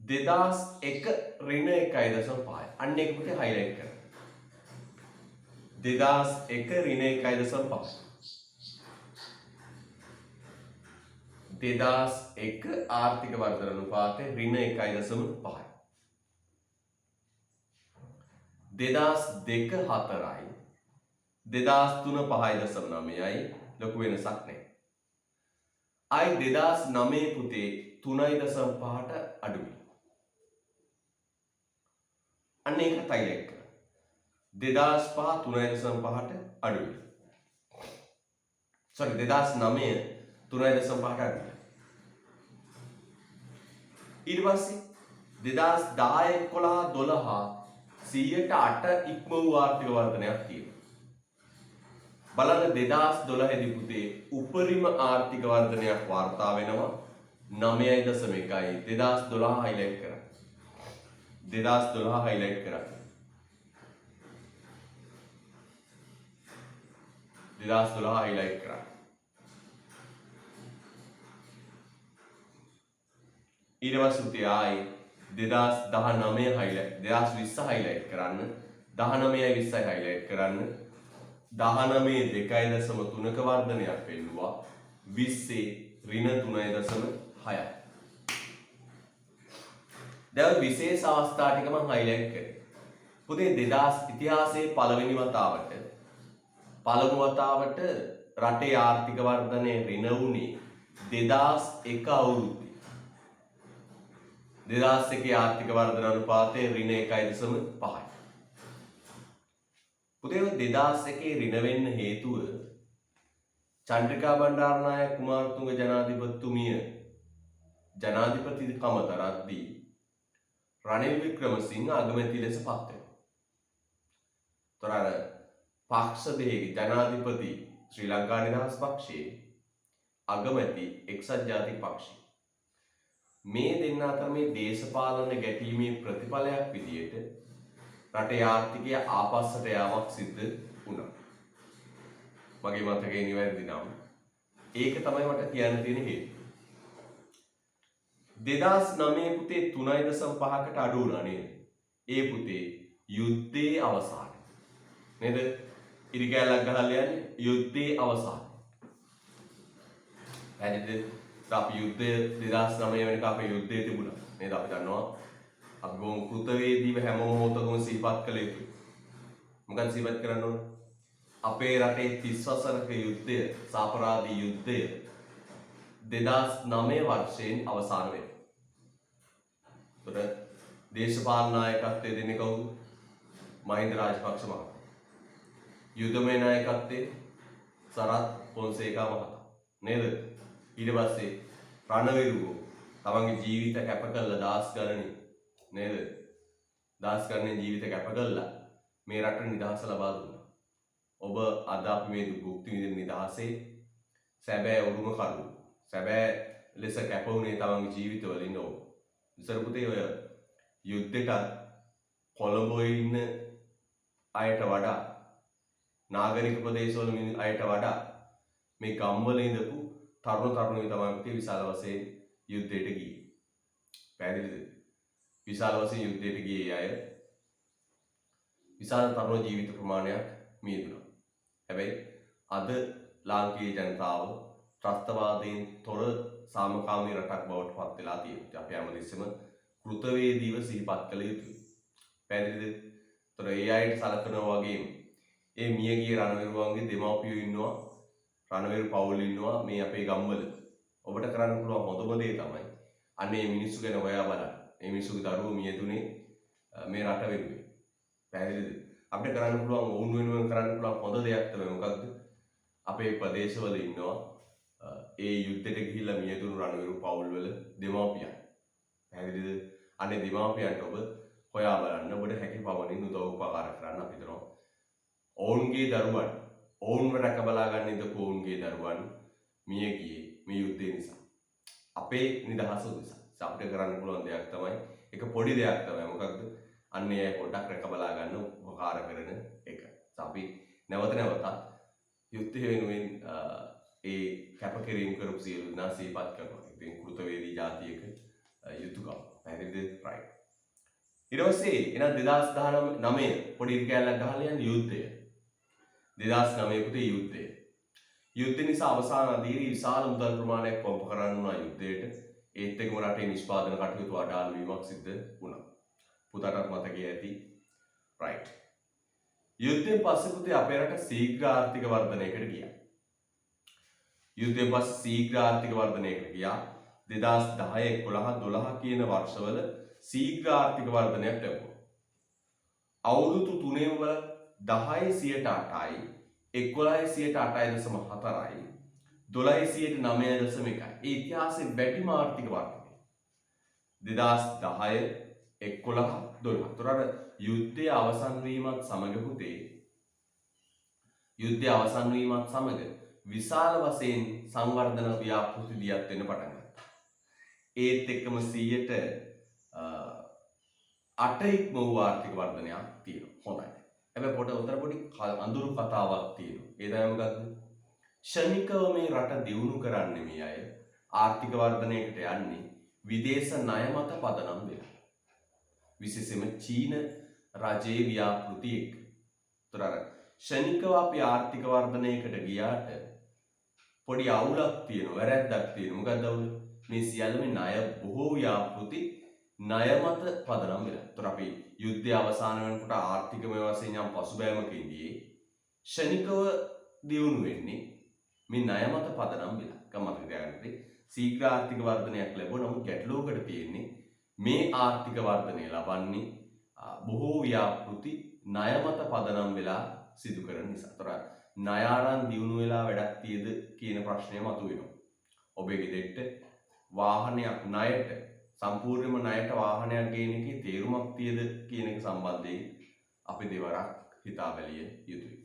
2001 ඍණ 1.5යි. අන්න ඒක පුතේ හයිලයිට් කරන්න. 2001 ඍණ 1.5. 2001 ආර්ථික වර්ධන අනුපාතය ඍණ 1.5යි. 2002 4යි. 2003 5.9යි. ලොකු වෙනසක් නැහැ. ආයි 2009 පුතේ 3.5ට අඩු වෙනවා. අන්න ඒක හයිලයිට් කරන්න. 2005 3.5ට අඩු වෙනවා. sorry 2009 3.5ට අඩු වෙනවා. ඊට පස්සේ 2010 11 12 100% ඉක්ම වූ ආර්ථික වර්ධනයක් තියෙනවා. බලන්න 2012 දී පුතේ උපරිම ආර්ථික වර්ධනයක් වාර්තා වෙනවා 9.1යි. 2012 හයිලයිට් කරන්න. 2012 හයිලයිට් කරන්න. 2012 හයිලයිට් කරන්න. ඊට පස්සේ පුතේ ආයි 2019 හයිලයිට් 2020 හයිලයිට් කරන්න. 19යි 20යි හයිලයිට් කරන්න. 19 2.3ක වර්ධනයක් වෙන්නවා 20 ඍණ 3.6යි. දැන් විශේෂ අවස්ථා ටික මම highlight කරේ. පුතේ 2000 ඉතිහාසයේ පළවෙනි වතාවට රටේ ආර්ථික වර්ධනය ඍණ වුණේ 2001 අවුරුද්දේ. 2001 ආර්ථික වර්ධන අනුපාතය ඍණ 1.5යි. පුතේ 2001 ඍණ වෙන්න හේතුව චන්ද්‍රිකා බණ්ඩාරනායක කුමාරතුංග ජනාධිපතිතුමිය ජනාධිපතිකම තරද්දී රනිල් වික්‍රමසිංහ අගමැති ලෙස පත් වෙනවා. තොර පක්ෂ දෙකේ ජනාධිපති ශ්‍රී ලංකා නිදහස් පක්ෂයේ අගමැති එක්සත් ජාතික පක්ෂය මේ දෙන්න අතර මේ දේශපාලන ගැටීමේ ප්‍රතිඵලයක් විදියට රටේ ආර්ථිකය ආපස්සට යාමක් සිද්ධ වුණා. මගේ මතකයේ නිවැරදි නම් ඒක තමයි මට කියන්න තියෙන හේතුව. 2009 පුතේ 3.5කට අඩු වුණා නේද? ඒ පුතේ යුද්ධයේ අවසානය. නේද? ඉරිකැලක් ගහලා යන්නේ යුද්ධයේ අවසානය. හරිද? අපි යුද්ධය 2009 වෙනික අපේ යුද්ධය තිබුණා. නේද? අපි දන්නවා අපි බොහොම කෘතවේදීව හැම මොහොතකම සිහිපත් කළ යුතුයි. මොකක්ද සිහිපත් කරන්න ඕන? අපේ රටේ 30 වසරක යුද්ධය, සාපරාධී යුද්ධය 2009 වර්ෂයෙන් අවසන් වෙනවා. ඒතර දේශපාලන නායකත්වයේ දෙන්නේ කවුද? මහින්ද රාජපක්ෂ මහතා. යුදමේ නායකත්වයේ සරත් පොන්සේකා මහතා. නේද? ඊට පස්සේ රණවිරුවෝ තමන්ගේ ජීවිත කැප කළා දාස් ගණනින්. නේද? දාස් ගණනින් ජීවිත කැප කළා මේ රට නිදහස ලබා දුන්නා. ඔබ අද අපි මේ භුක්ති විඳින නිදහසේ සැබෑ උරුම කරු. සැබෑ ලෙස කැප වුණේ තමන්ගේ ජීවිතවලින් ඔව්. ඉස්සර පුතේ ඔය යුද්ධයට කොළඹ ඉන්න අයට වඩා නාගරික ප්‍රදේශවල ඉන්න අයට වඩා මේ ගම්වල ඉඳපු තරුණ තරුණියෝ තමයි පුතේ විශාල වශයෙන් යුද්ධයට ගියේ. පැහැදිලිද? විශාල වශයෙන් යුද්ධයට ගියේ අය විශාල තරුණ ජීවිත ප්‍රමාණයක් මියදුණා. හැබැයි අද ලාංකීය ජනතාව ත්‍රස්තවාදයෙන් තොර සාමකාමී රටක් බවට පත් වෙලා තියෙනවා. අපි හැමදෙස්සම කෘතවේදීව සිහිපත් කළ යුතුයි. පැහැදිලිද? ඒතර ඒ අයට සලකනවා වගේම ඒ මියගිය රණවිරුවන්ගේ දෙමව්පියෝ ඉන්නවා, රණවිරු පවුල් ඉන්නවා මේ අපේ ගම්වල. ඔබට කරන්න පුළුවන් හොඳම දේ තමයි අනේ මේ මිනිස්සු ගැන හොයා බලන්න. මේ මිනිස්සුගේ දරුවෝ මියදුනේ මේ රට වෙනුවෙන්. පැහැදිලිද? අපිට කරන්න පුළුවන් වුන් වෙනුවෙන් කරන්න පුළුවන් හොඳ දෙයක් තමයි මොකක්ද? අපේ ප්‍රදේශවල ඉන්නවා ඒ යුද්ධයට ගිහිල්ලා මියදුණු රණවිරු පවුල්වල දෙමව්පියන්. පැහැදිලිද? අනේ දෙමව්පියන්ට ඔබ හොයා බලන්න. ඔබට හැකි පමණින් උදව් උපකාර කරන්න අපි හිතනවා. ඔවුන්ගේ දරුවන්, ඔවුන්ව රැක බලා ගන්න ඉඳපු ඔවුන්ගේ දරුවන් මිය ගියේ මේ යුද්ධය නිසා. අපේ නිදහස උදෙසා. අපිට කරන්න පුළුවන් දෙයක් තමයි එක පොඩි දෙයක් තමයි මොකක්ද? අන්නේ අය පොඩ්ඩක් රැක බලා ගන්න උපකාර කරන එක. අපි නැවත නැවතත් යුද්ධය වෙනුවෙන් ඒ කැපකිරීම කරපු සියලු දෙනා සිහිපත් කරනවා. ඉතින් කෘතවේදී ජාතියක යුතුයකම්. පැහැදිලිද? රයිට්. ඊට පස්සේ එන 2019 පොඩි කැලලක් ගහලා යන යුද්ධය. 2009 පුතේ යුද්ධය. යුද්ධ නිසා අවසාන අධීරී විශාල මුදල් ප්‍රමාණයක් පොම්ප කරන්න වුණා යුද්ධයට. ඒත් එක්කම රටේ නිෂ්පාදන කටයුතු අඩාල වීමක් සිද්ධ වුණා. පුතාටත් මතකයි ඇති. රයිට්. යුද්ධයෙන් පස්සේ පුතේ අපේ රට ශීඝ්‍ර ආර්ථික වර්ධනයකට ගියා. යුද්ධයෙන් පස්සේ ශීඝ්‍ර ආර්ථික වර්ධනයකට ගියා. 2010 11 12 කියන වර්ෂවල ශීඝ්‍ර ආර්ථික වර්ධනයක් ලැබුණා. අවුරුදු 3 වල 10%යි 11%.8.4යි 12%.9.1යි. ඒ ඉතිහාසයේ වැඩිම ආර්ථික වර්ධනය 2010 11 12. තොරර යුද්ධය අවසන් වීමත් සමග පුතේ යුද්ධය අවසන් වීමත් සමග විශාල වශයෙන් සංවර්ධන ව්‍යාපෘති දියත් වෙන්න පටන් ගත්තා. ඒත් එක්කම 8 ඉක්ම වූ ආර්ථික වර්ධනයක් තියෙනවා. හොඳයි. හැබැයි උතර පොඩි අඳුරු කතාවක් තියෙනවා. ඒ තමයි මොකද්ද? ශනිකව මේ රට දියුණු කරන්නේ මේ අය ආර්ථික වර්ධනයකට යන්නේ විදේශ ණය මත පදනම් වෙලා. විශේෂයෙන්ම චීන රජයේ ව්‍යාපෘති එක්ක. උතර ශනිකව අපි ආර්ථික වර්ධනයකට ගියාට පොඩි අවුලක් තියෙනවා, වැරැද්දක් තියෙනවා. මොකක්ද අවුල? මේ සියල්ලම ණය බොහෝ ව්‍යාපෘති ණය මත පදනම් වෙලා. ඒතර අපි යුද්ධය අවසන් වෙනකොට ආර්ථිකමය වශයෙන් යම් පසුබෑමක ඉඳී ෂණිකව දියුණු වෙන්නේ මේ ණය මත පදනම් වෙලා. ගමතක තියාගන්න. ශීඝ්‍ර ආර්ථික වර්ධනයක් ලැබුවා. නමුත් ගැටලුවකට තියෙන්නේ මේ ආර්ථික වර්ධනය ලබන්නේ බොහෝ ව්‍යාපෘති ණය මත පදනම් වෙලා සිදු කරන නිසා. ඒතර ණය ආරන් දියුණු වෙලා වැඩක් තියද කියන ප්‍රශ්නය මතුවෙනවා. ඔබේ ගෙදරට වාහනයක් ණයට සම්පූර්ණයෙන්ම ණයට වාහනයක් ගේන එකේ තේරුමක් තියද කියන එක සම්බන්ධයෙන් අපි දෙවරක් හිතා බැලිය යුතුයි.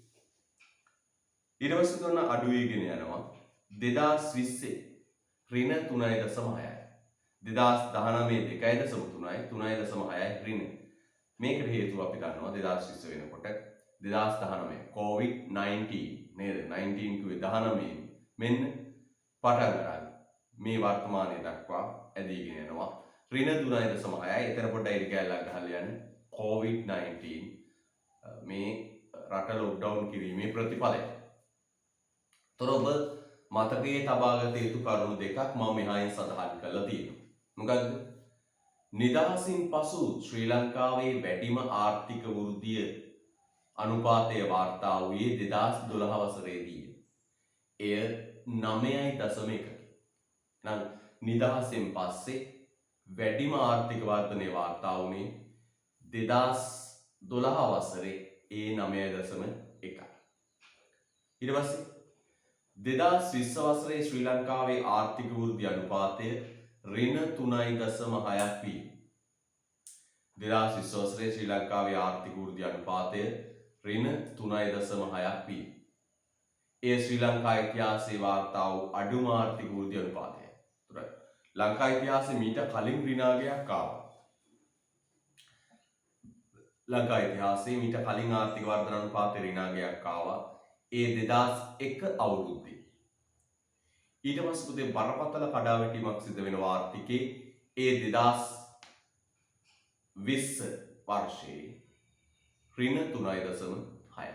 ඊට පස්සේ තෝරන අඩු වේගෙන යනවා 2020 ඍණ 3.6යි. 2019 2.3යි 3.6යි ඍණ. මේකට හේතුව අපි දන්නවා 2020 වෙනකොට 2019 COVID-19 නේද? 19 කිව්වේ 19 මෙන්න පටන් ගන්න. මේ වර්තමානයේ දක්වා ඇදීගෙන යනවා. ඍණ 3.6යි. එතන පොඩ්ඩයි ඉරි කැලලක් ගහලා යන්නේ. COVID-19 මේ රට ලොක්ඩවුන් කිරීමේ ප්‍රතිඵලය. තොර ඔබ මතකයේ තබාගත යුතු කරුණු දෙකක් මම මෙහායින් සඳහන් කරලා තියෙනවා. මොකක්ද? නිදහසින් පසු ශ්‍රී ලංකාවේ වැඩිම ආර්ථික වෘද්ධිය අනුපාතය වාර්තා වූයේ 2012 වසරේදී. එය 9.1. නම් නිදහසෙන් පස්සේ වැඩිම ආර්ථික වර්ධනය වාර්තා වුණේ 2012 වසරේ ඒ 9.1. ඊට පස්සේ 2020 වසරේ ශ්‍රී ලංකාවේ ආර්ථික වෘද්ධි අනුපාතය ඍණ 3.6ක් විය. 2020 වසරේ ශ්‍රී ලංකාවේ ආර්ථික වෘද්ධි අනුපාතය ඍණ 3.6ක් විය. ඒ ශ්‍රී ලංකා ඉතිහාසයේ වාර්තා වූ අඩුම ආර්ථික වෘද්ධි අනුපාතයයි. ඒතර ලංකා ඉතිහාසයේ මීට කලින් ඍණාගයක් ආවා. ලංකා ඉතිහාසයේ මීට කලින් ආර්ථික වර්ධන අනුපාතයේ ඍණාගයක් ආවා. ඒ 2001 අවුරුද්දේ. ඊට පස්සේ පුතේ බරපතල කඩාවැටීමක් සිදු වෙන ආර්ථිකේ ඒ 2020 වර්ෂයේ ඍණ 3.6.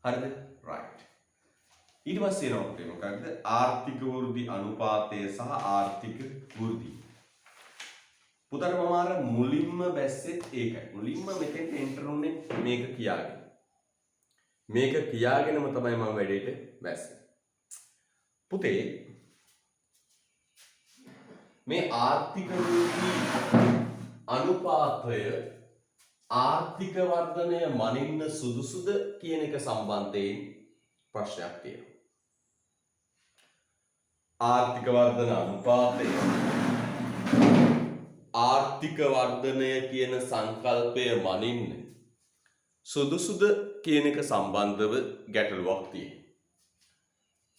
හරිද? right. ඊට පස්සේ එනවා පුතේ මොකක්ද? ආර්ථික වෘද්ධි අනුපාතය සහ ආර්ථික වෘද්ධි. පුතට මම අර මුලින්ම බැස්සෙත් ඒකයි. මුලින්ම මෙතෙන්ට එන්ටර් උන්නේ මේක කියාගෙන. මේක කියාගෙනම තමයි මම වැඩේට බැස්සේ. පුතේ මේ ආර්ථික වෘද්ධි අනුපාතය ආර්ථික වර්ධනය මනින්න සුදුසුද කියන එක සම්බන්ධයෙන් ප්‍රශ්නයක් තියෙනවා. ආර්ථික වර්ධන අනුපාතය ආර්ථික වර්ධනය කියන සංකල්පය මනින්න සුදුසුද කියන එක සම්බන්ධව ගැටලුවක් තියෙනවා.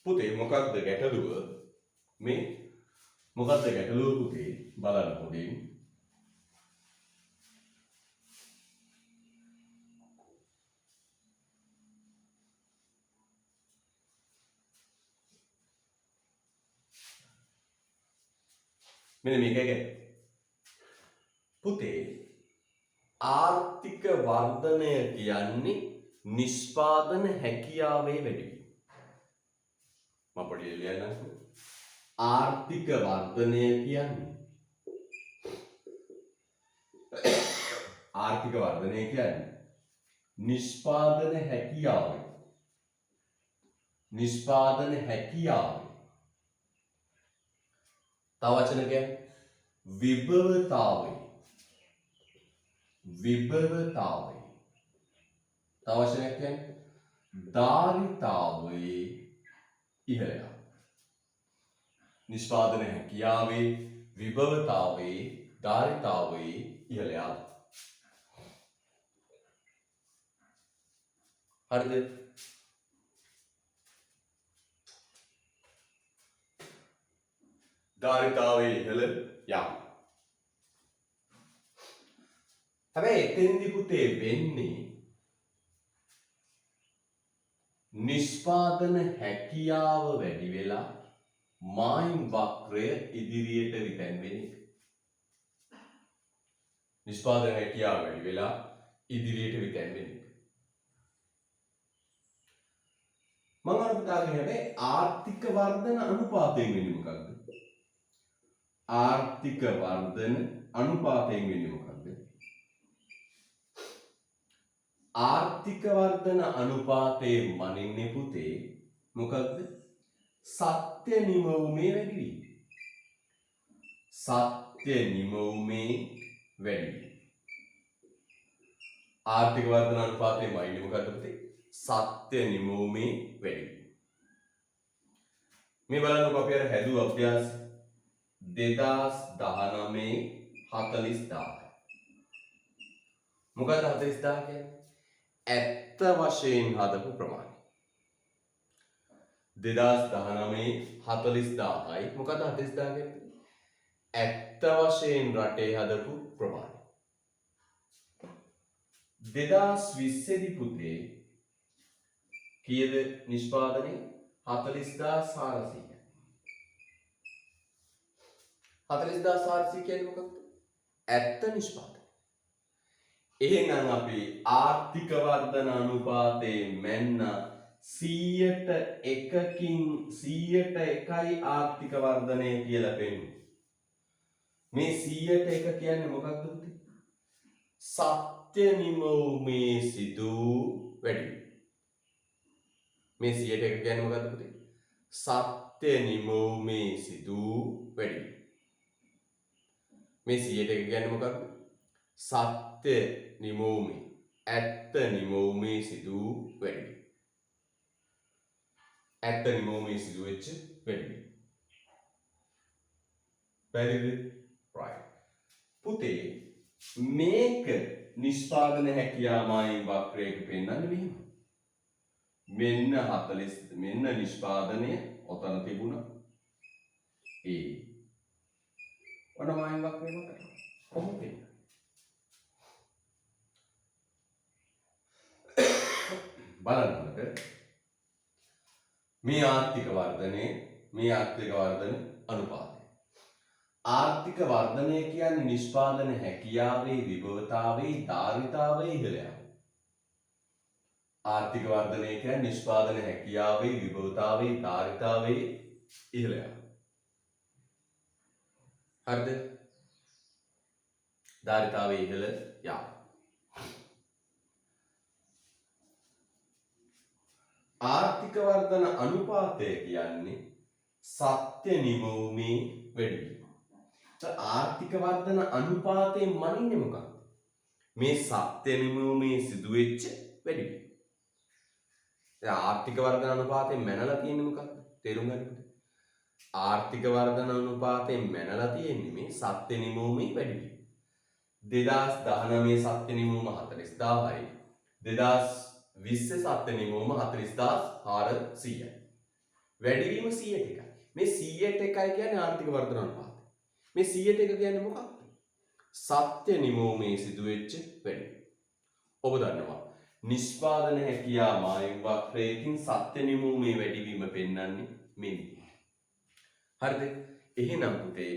පුතේ මොකක්ද ගැටලුව? මේ මොකක්ද ගැටලුව පුතේ? බලන්න පොඩ්ඩින්. මෙන්න මේකයි පුතේ ආර්ථික වර්ධනය කියන්නේ නිෂ්පාදන හැකියාවේ වැඩිවීම. මම පොඩි ලියන්නම්. ආර්ථික වර්ධනය කියන්නේ නිෂ්පාදන හැකියාවේ තව වචන කියන්නේ විභවතාවය. තව වචනයක් කියන්නේ ධාරිතාවයේ ඉහළ යාම. නිෂ්පාදන හැකියාවේ විභවතාවයේ ධාරිතාවයේ ඉහළ යාම. හරිද? ධාරිතාවයේ ඉහළ යාම. හැබැයි එතෙන්දී පුතේ වෙන්නේ නිෂ්පාදන හැකියාව වැඩි වෙලා මායිම් වක්‍රය ඉදිරියට විතැන්වෙන එක. නිෂ්පාදන හැකියාව වැඩි වෙලා ඉදිරියට විතැන්වෙන එක. මම අර පුතාගේ හැබැයි ආර්ථික වර්ධන අනුපාතයෙන් වෙන්නේ මොකක්ද? ආර්ථික වර්ධන අනුපාතයෙන් වෙන්නේ මොකක්ද? ආර්ථික වර්ධන අනුපාතයේ මනින්නේ පුතේ මොකක්ද? සත්‍ය නිමවුමේ වැඩිවීම. සත්‍ය නිමවුමේ වැඩිවීම. ආර්ථික වර්ධන අනුපාතයේ මනින්නේ මොකක්ද පුතේ? සත්‍ය නිමවුමේ වැඩිවීම. මේ බලන්නකො අපි අර හැදුව අභ්‍යාස 2019 40000. මොකද 40000 කියන්නේ? ඇත්ත වශයෙන් හදපු ප්‍රමාණය. 2019 40000යි. මොකද 40000 කියන්නේ? ඇත්ත වශයෙන් රටේ හදපු ප්‍රමාණය. 2020 දී පුතේ කීයද නිෂ්පාදනය? 40400. 40400 කියන්නේ මොකක්ද? ඇත්ත නිෂ්පාදනය. එහෙනම් අපි ආර්ථික වර්ධන අනුපාතයේ මෙන්න 100%කින් 100%යි ආර්ථික වර්ධනය කියලා පෙන්නනවා. මේ 100% කියන්නේ මොකක්ද පුතේ? සත්‍ය නිමවුමේ සිදු වැඩිවීම. මේ 100% කියන්නේ මොකක්ද පුතේ? සත්‍ය නිමවුමේ සිදු වැඩිවීම. මේ 100% කියන්නේ මොකක්ද? සත්‍ය නිමවුමේ ඇත්ත නිමවුමේ සිදු වැඩිවීම. ඇත්ත නිමවුමේ සිදු වෙච්ච වැඩිවීම. බැරිද? right. පුතේ මේක නිෂ්පාදන හැකියාව මායිම් වක්‍රයක පෙන්වන්නේ මෙහෙම. මෙන්න 40 මෙන්න නිෂ්පාදනය ඔතන තිබුණා. ඔන්න මායිම් වක්‍රය මොකක්ද? කොහොමද? බලන්නකොට මේ ආර්ථික වර්ධනය අනුපාතය. ආර්ථික වර්ධනය කියන්නේ නිෂ්පාදන හැකියාවේ විභවතාවේ ධාරිතාවේ ඉහළ යාම. ආර්ථික වර්ධනය කියන්නේ නිෂ්පාදන හැකියාවේ විභවතාවේ ධාරිතාවේ ඉහළ යාම. හරිද? ධාරිතාවේ ඉහළ යාම. ආර්ථික වර්ධන අනුපාතය කියන්නේ සත්‍ය නිමවුමේ වැඩිවීම. ආර්ථික වර්ධන අනුපාතයෙන් මනින්නේ මොකක්ද? මේ සත්‍ය නිමවුමේ සිදුවෙච්ච වැඩිවීම. දැන් ආර්ථික වර්ධන අනුපාතයෙන් මැනලා තියෙන්නේ මොකක්ද? තේරුම් ගන්නකොට. ආර්ථික වර්ධන අනුපාතයෙන් මැනලා තියෙන්නේ මේ සත්‍ය නිමවුමේ වැඩිවීම. 2019 සත්‍ය නිමවුම 40000යි. 2020 සත්‍ය නිමවුම 40400යි. වැඩිවීම 100%යි. මේ 100%යි කියන්නේ ආර්ථික වර්ධන අනුපාතය. මේ 100% කියන්නේ මොකක්ද? සත්‍ය නිමවුමේ සිදුවෙච්ච වැඩිවීම. ඔබ දන්නවා නිෂ්පාදන හැකියාව මායිම් වක්‍රයකින් සත්‍ය නිමවුමේ වැඩිවීම පෙන්වන්නේ මෙන්න. හරිද? එහෙනම් පුතේ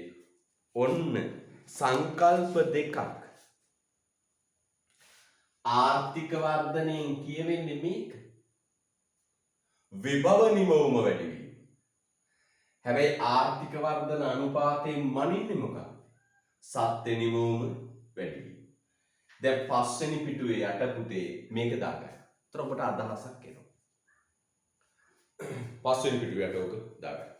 ඔන්න සංකල්ප දෙකක් ආර්ථික වර්ධනයෙන් කියවෙන්නේ මේක. විභව නිමවුම වැඩිවීම. හැබැයි ආර්ථික වර්ධන අනුපාතයෙන් මනින්නේ මොකක්ද? සත්‍ය නිමවුම වැඩිවීම. දැන් පස්වෙනි පිටුවේ යට පුතේ මේක දාගන්න. ඒතර ඔබට අදහසක් එනවා. පස්වෙනි පිටුවේ යට උක දාගන්න.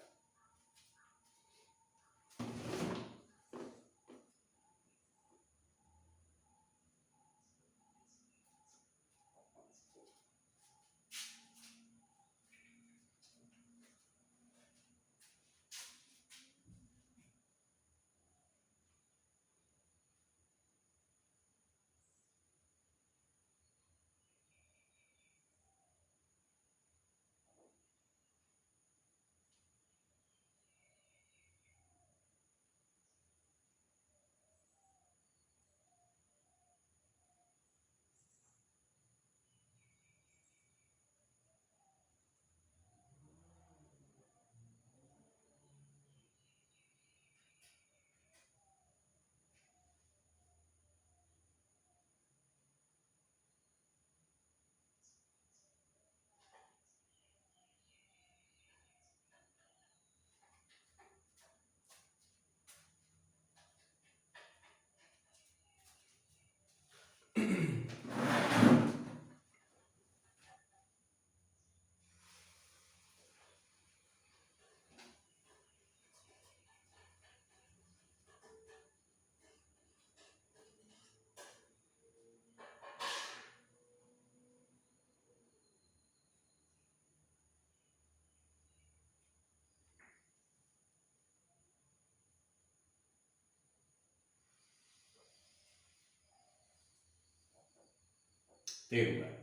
තේරුම් ගන්න.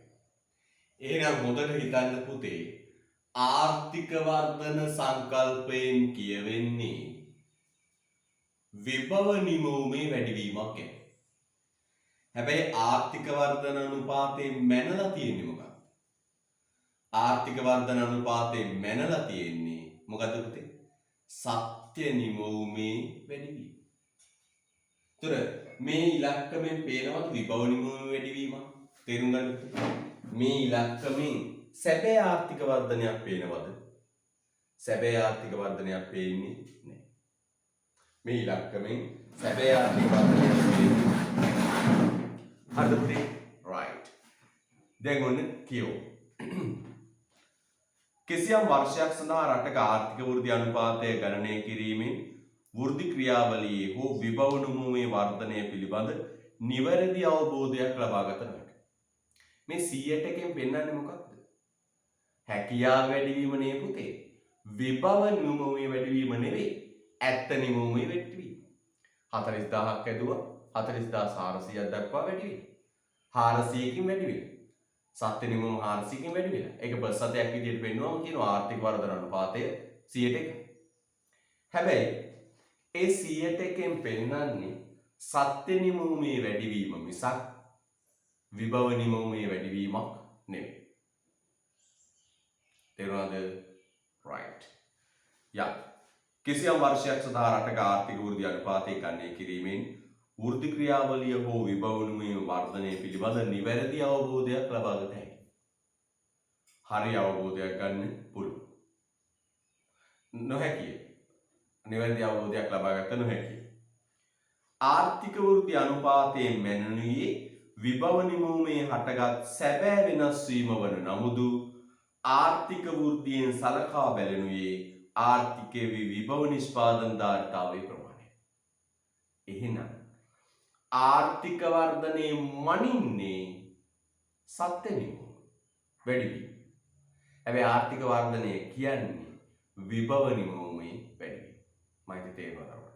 එහෙනම් හොඳට හිතන්න පුතේ ආර්ථික වර්ධන සංකල්පයෙන් කියවෙන්නේ විභව නිමවුමේ වැඩිවීමක් ගැන. හැබැයි ආර්ථික වර්ධන අනුපාතයෙන් මැනලා තියෙන්නේ මොකක්ද? ආර්ථික වර්ධන අනුපාතයෙන් මැනලා තියෙන්නේ මොකද්ද පුතේ? සත්‍ය නිමවුමේ වැඩිවීම. ඒතර මේ ඉලක්කමෙන් පේනවද විභව නිමවුමේ වැඩිවීම? තේරුම් ගන්න. මේ ඉලක්කමෙන් සැබෑ ආර්ථික වර්ධනයක් පේනවද? සැබෑ ආර්ථික වර්ධනයක් පේන්නේ නැහැ. මේ ඉලක්කමෙන් සැබෑ ආර්ථික වර්ධනයක් පේන්නේ. හරිද පුතේ? right. දැන් ඔන්න කියෝ. කිසියම් වර්ෂයක් සඳහා රටක ආර්ථික වෘද්ධි අනුපාතය ගණනය කිරීමෙන් වෘද්ධි ක්‍රියාවලියේ හෝ විභව නිමවුමේ වර්ධනය පිළිබඳ නිවැරදි අවබෝධයක් ලබා ගත නොහැක. මේ 100ට එකෙන් පෙන්වන්නේ මොකක්ද? හැකියාව වැඩිවීම නේ පුතේ. විභව නිමවුමේ වැඩිවීම නෙවෙයි. ඇත්ත නිමවුමේ වැඩිවීම. 40000ක් ඇදුවා 40400ක් දක්වා වැඩි වෙනවා. 400කින් වැඩි වෙනවා. සත්‍ය නිමවුම 400කින් වැඩි වෙනවා. ඒක ප්‍රසතයක් විදිහට පෙන්වුවම කියනවා ආර්ථික වර්ධන අනුපාතය 100ට 1. හැබැයි ඒ 100ට 1ෙන් පෙන්වන්නේ සත්‍ය නිමවුමේ වැඩිවීම මිසක් විභව නිමවුමේ වැඩිවීමක් නෙවෙයි. තේරුණාද? right. යා කිසියම් වර්ෂයක් සඳහා රටක ආර්ථික වෘද්ධි අනුපාතය ගණනය කිරීමෙන් වෘද්ධි ක්‍රියාවලිය හෝ විභව නිමවුමේ වර්ධනය පිළිබඳ නිවැරදි අවබෝධයක් ලබා ගත හැකියි. හරි අවබෝධයක් ගන්න පුළුවන්. නොහැකියි. නිවැරදි අවබෝධයක් ලබා ගත නොහැකියි. ආර්ථික වෘද්ධි අනුපාතයෙන් මැනනුයේ විභව නිමවුමේ හටගත් සැබෑ වෙනස් වීම වන නමුදු ආර්ථික වෘද්ධියෙන් සලකා බැලනුයේ ආර්ථිකයේ විභව නිෂ්පාදන ධාරිතාවේ ප්‍රමාණය. එහෙනම් ආර්ථික වර්ධනයේ මනින්නේ සත්‍ය නිමවුම වැඩිවීම. හැබැයි ආර්ථික වර්ධනය කියන්නේ විභව නිමවුමේ වැඩිවීම. මම හිතේ තේරෙනවා.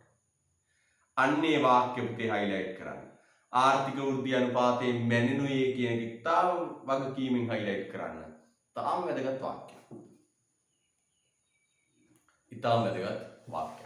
අන්නේ වාක්‍ය පුතේ highlight කරන්න. ආර්ථික වෘද්ධි අනුපාතයෙන් මැනෙනුයේ කියන එක තාම වගකීමෙන් highlight කරන්න. තාම වැදගත් වාක්‍යයක්. ඊටාම වැදගත් වාක්‍යයක්.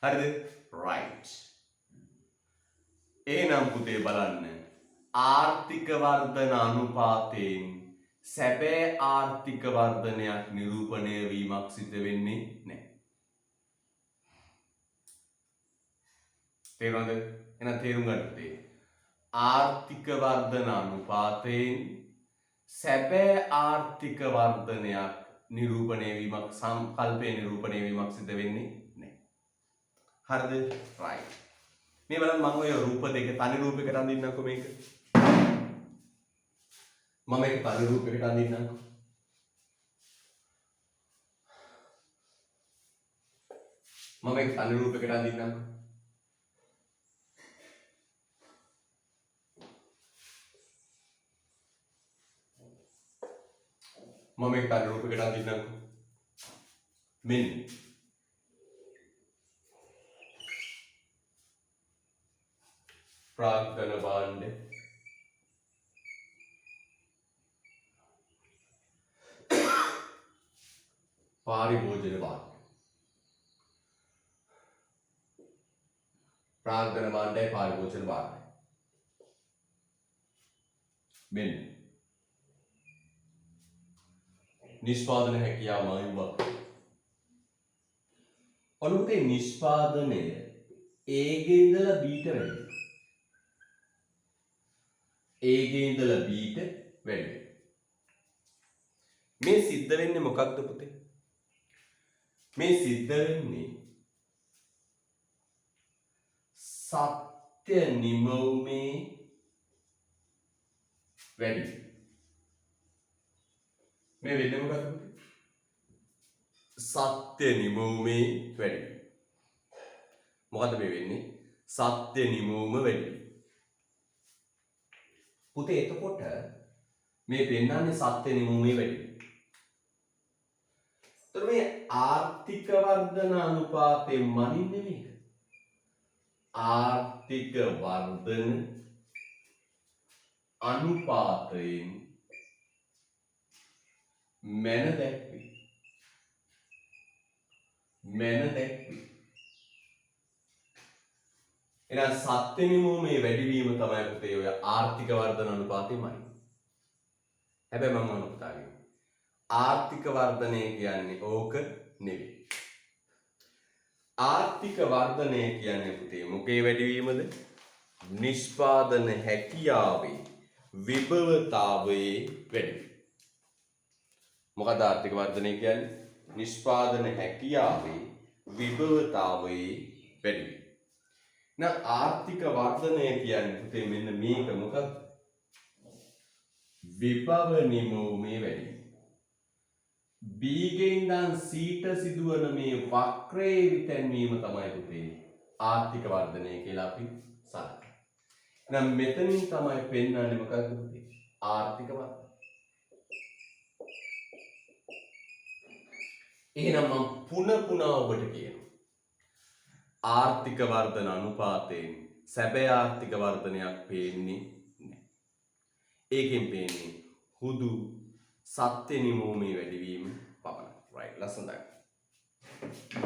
හරිද? right. එහෙනම් පුතේ බලන්න ආර්ථික වර්ධන අනුපාතයෙන් සැබෑ ආර්ථික වර්ධනයක් නිරූපණය වීමක් සිදු වෙන්නේ නැහැ. තේරුණාද? එහෙනම් තේරුම් ගන්න පුතේ. ආර්ථික වර්ධන අනුපාතයෙන් සැබෑ ආර්ථික වර්ධනයක් නිරූපණය වීමක් සංකල්පයේ නිරූපණය වීමක් සිදු වෙන්නේ නැහැ. හරිද? right. මේ බලන්න මම ඔය රූප දෙක තනි රූපයකට අඳින්නම්කො මේක. මම ඒක තනි රූපයකට අඳින්නම්කො. මම ඒක තනි රූපයකට අඳින්නම්කො. මම ඒක තනි රූපයකට අඳින්නම්කො. මෙන්න ප්‍රාග්ධන භාණ්ඩ පාරිභෝජන භාණ්ඩ ප්‍රාග්ධන භාණ්ඩයි පාරිභෝජන භාණ්ඩයි මෙන්න නිෂ්පාදන හැකියාව මනින්වත් ඔළුතේ නිෂ්පාදනය A ගේ ඉඳලා B ට වැඩි A ගේ ඉඳලා B ට වැඩි වෙනවා. මේ සිද්ධ වෙන්නේ මොකක්ද පුතේ? මේ සිද්ධ වෙන්නේ සත්‍ය නිමවුමේ වැඩි. මේ වෙන්නේ මොකක්ද පුතේ? සත්‍ය නිමවුමේ වැඩි. මොකද්ද මේ වෙන්නේ? සත්‍ය නිමවුම වැඩි. පුතේ එතකොට මේ පෙන්නන්නේ සත්‍ය නිමවුමේ වැඩි. එතකොට මේ ආර්ථික වර්ධන අනුපාතයෙන් මනින්නේ මේක. ආර්ථික වර්ධන අනුපාතයෙන් මැන දැක්වේ. එහෙනම් සත්‍ය නිමවුමේ වැඩිවීම තමයි පුතේ ඔය ආර්ථික වර්ධන අනුපාතයෙන් මනින්නේ. හැබැයි මම මොනවද පුතාගේ? ආර්ථික වර්ධනය කියන්නේ ඕක නෙවෙයි. ආර්ථික වර්ධනය කියන්නේ පුතේ මොකේ වැඩිවීමද? නිෂ්පාදන හැකියාවේ විභවතාවයේ වැඩිවීම. මොකද ආර්ථික වර්ධනය කියන්නේ? නිෂ්පාදන හැකියාවේ විභවතාවයේ වැඩිවීම. ආර්ථික වර්ධනය කියන්නේ පුතේ මෙන්න මේක මොකක්ද? විභව නිමවුමේ වැඩිවීම. B ගේ ඉඳන් C ට සිදුවන මේ වක්‍රයේ විතැන්වීම තමයි පුතේ ආර්ථික වර්ධනය කියලා අපි සලකන්නේ. එහෙනම් මෙතනින් තමයි පෙන්වන්නේ මොකක්ද පුතේ? ආර්ථික වර්ධනය. එහෙනම් මම පුනා ඔබට කියනවා. ආර්ථික වර්ධන අනුපාතයෙන් සැබෑ ආර්ථික වර්ධනයක් පේන්නේ නැහැ. ඒකෙන් පේන්නේ හුදු සත්‍ය නිමවුමේ වැඩිවීම පමණයි. right ලස්සනයි. right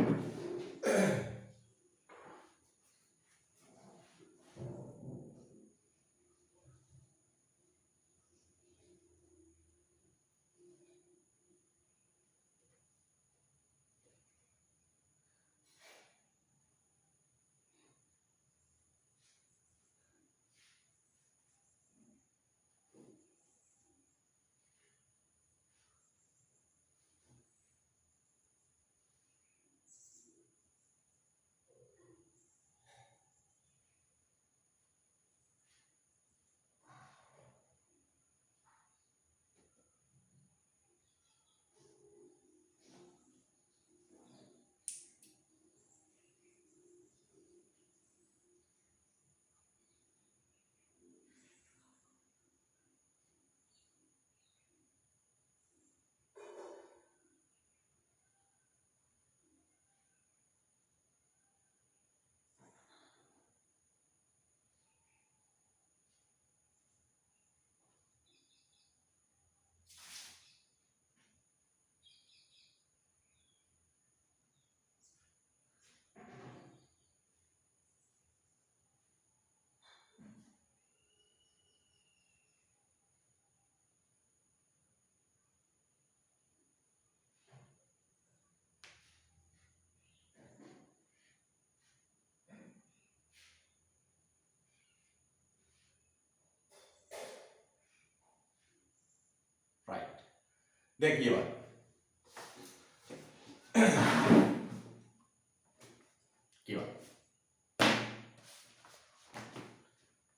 දැන් කියවන්න.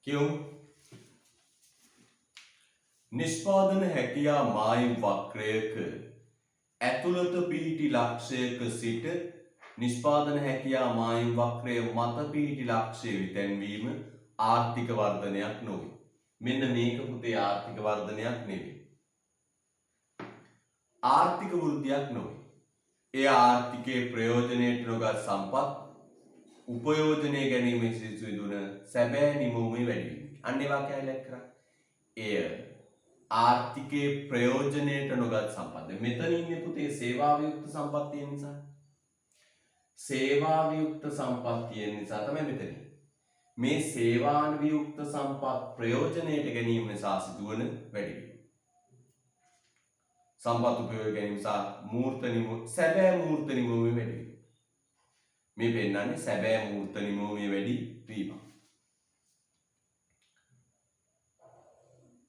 කියමු. නිෂ්පාදන හැකියා මායිම් වක්‍රයක ඇතුළත පිහිටි ලක්ෂයක සිට නිෂ්පාදන හැකියා මායිම් වක්‍රය මත පිහිටි ලක්ෂය විතැන්වීම ආර්ථික වර්ධනයක් නොවේ. මෙන්න මේක පුතේ ආර්ථික වර්ධනයක් නෙවෙයි. ආර්ථික වෘද්ධියක් නොවේ. ඒ ආර්ථිකයේ ප්‍රයෝජනයට නොගත් සම්පත් උපයෝජනය ගැනීමේ සිදුවන සැබෑ නිමවුමේ වැඩිවීම. අන්න ඒ වාක්‍යය highlight කරා. එය ආර්ථිකයේ ප්‍රයෝජනයට නොගත් සම්පත්. මෙතන ඉන්නේ පුතේ සේවා වියුක්ත සම්පත්තිය නිසා. සේවා වියුක්ත සම්පත්තිය නිසා තමයි මෙතන. මේ සේවා වියුක්ත සම්පත් ප්‍රයෝජනයට ගැනීම නිසා සිදුවන වැඩිවීම. සම්පත් උපයෝග ගැනීම නිසා මූර්ත නිමවුම සැබෑ මූර්ත නිමවුමේ වැඩිවීම. මේ පෙන්නන්නේ සැබෑ මූර්ත නිමවුමේ වැඩි වීම.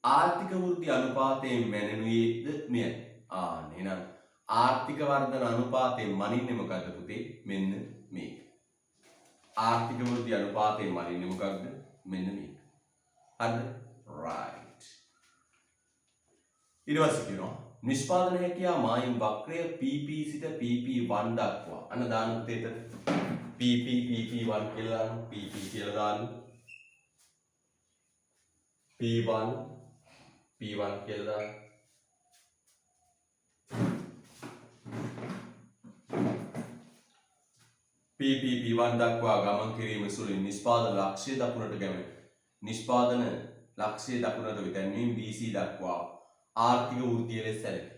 ආර්ථික වෘද්ධි අනුපාතයෙන් මැනෙනුයේද මෙයයි. එහෙනම් ආර්ථික වර්ධන අනුපාතයෙන් මනින්නේ මොකද්ද පුතේ? මෙන්න මේක. ආර්ථික වෘද්ධි අනුපාතයෙන් මනින්නේ මොකක්ද? මෙන්න මේක. හරිද? right. ඊට පස්සේ කියනවා නිෂ්පාදන හැකියාව මායිම් වක්‍රය PP සිට PP1 දක්වා. අන්න දාන්න පුතේ එතන. PP1 කියලා දාන්න. PP කියලා දාන්න. P1 කියලා දාන්න. PP1 දක්වා ගමන් කිරීම සුළුයි නිෂ්පාදන ලක්ෂ්‍ය දක්ුණට ගැමෙන. නිෂ්පාදන ලක්ෂ්‍ය දක්ුණට විතැන්වීම BC දක්වා ආර්ථික වෘද්ධිය ලෙස සැලකේ.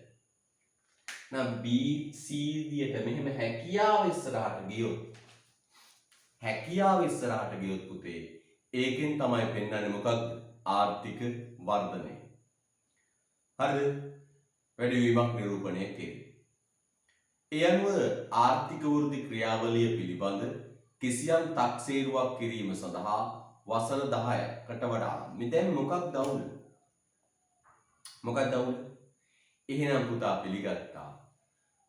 නම් BC දියට මෙහෙම හැකියාව ඉස්සරහට ගියොත් පුතේ ඒකෙන් තමයි පෙන්වන්නේ මොකක්ද? ආර්ථික වර්ධනය. හරිද? වැඩිවීමක් නිරූපණය කෙරේ. ඒ අනුව ආර්ථික වෘද්ධි ක්‍රියාවලිය පිළිබඳ කිසියම් තක්සේරුවක් කිරීම සඳහා වසර 10කට වඩා මෙතෙන් මොකක්ද අවුල? එහෙනම් පුතා පිළිගත්තා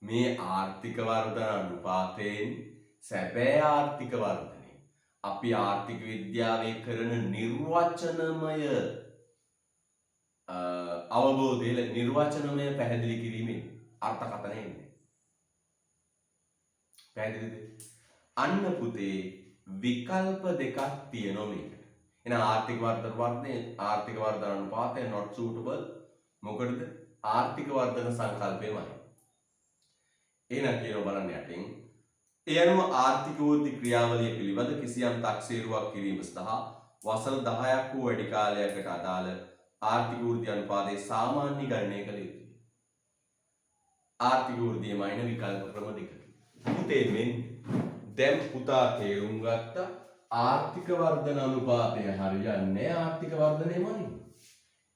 මේ ආර්ථික වර්ධන අනුපාතයෙන් සැබෑ ආර්ථික වර්ධනය අපි ආර්ථික විද්‍යාවේ කරන නිර්වචනමය අවබෝධය නිර්වචනමය පැහැදිලි කිරීමෙන් අර්ථකථනය එන්නේ. පැහැදිලිද? අන්න පුතේ විකල්ප දෙකක් තියෙනවා මේකට. එහෙනම් ආර්ථික වර්ධන අනුපාතය not suitable මොකටද? ආර්ථික වර්ධන සංකල්පයමයි. එහෙනම් කියනවා බලන්න යටින් ඒ අනුව ආර්ථික වෘද්ධි ක්‍රියාවලිය පිළිබඳ කිසියම් තක්සේරුවක් කිරීම සඳහා වසර 10ක් වූ වැඩි කාලයකට අදාළ ආර්ථික වෘද්ධි අනුපාතයේ සාමාන්‍යීකරණය කළ යුතුයි. ආර්ථික වෘද්ධිය මයින විකල්ප ක්‍රම දෙකක්. පුතේ මෙන්න දැන් පුතා තේරුම් ගත්ත ආර්ථික වර්ධන අනුපාතය හරියන්නේ ආර්ථික වර්ධනයමයි.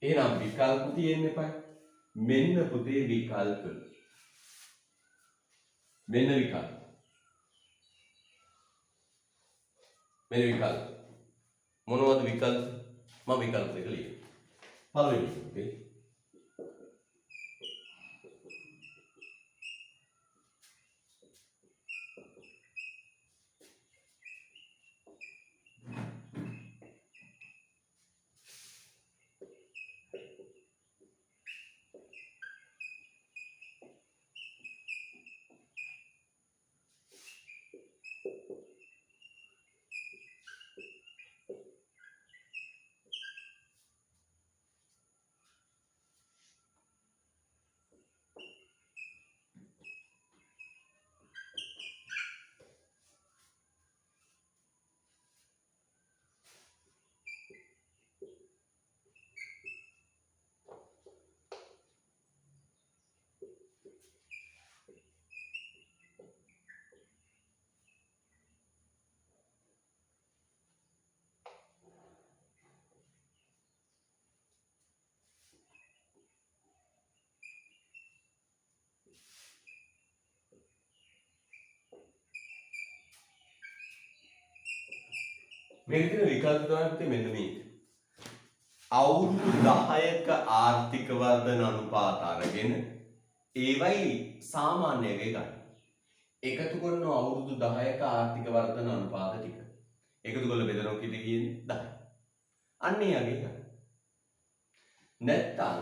එහෙනම් විකල්ප තියෙන්න එපා. මෙන්න පුතේ විකල්ප. මෙන්න විකල්ප. මොනවද විකල්ප? මම විකල්ප දෙක ලියනවා. පළවෙනි පුතේ මේක තියෙන විකල්ප තමයි පුතේ මෙන්න මේක. අවුරුදු 10ක ආර්ථික වර්ධන අනුපාත අරගෙන ඒවයි සාමාන්‍යයෙන් ගන්න. එකතු කරනවා අවුරුදු 10ක ආර්ථික වර්ධන අනුපාත ටික. එකතු කරලා බෙදනවා කිට කියන්නේ 10. අන්න ඒ යගේ ගන්න. නැත්තම්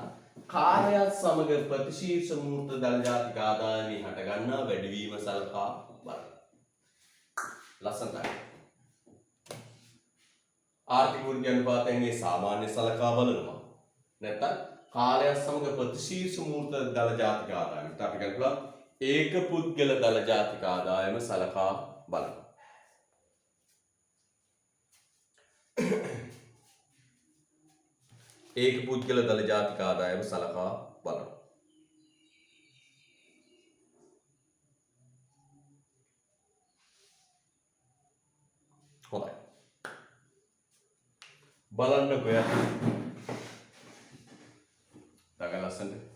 කාර්යයත් සමග ප්‍රතිශීර්ෂ මූර්ත දල ජාතික ආදායමේ හට ගන්නා වැඩිවීම සලකා බලන්න. ලස්සනයි. ආර්ථික වෘද්ධි අනුපාතයේ සාමාන්‍ය සලකා බලනවා. නැත්තම් කාලයක් සමග ප්‍රතිශීර්ෂ මූර්ත දල ජාතික ආදායම. අපි කියනවා ඒක පුද්ගල දල ජාතික ආදායම සලකා බලනවා. ඒක පුද්ගල දල ජාතික ආදායම සලකා බලනවා. හොඳයි. බලන්න කොහෙද? දගලස්සන්ට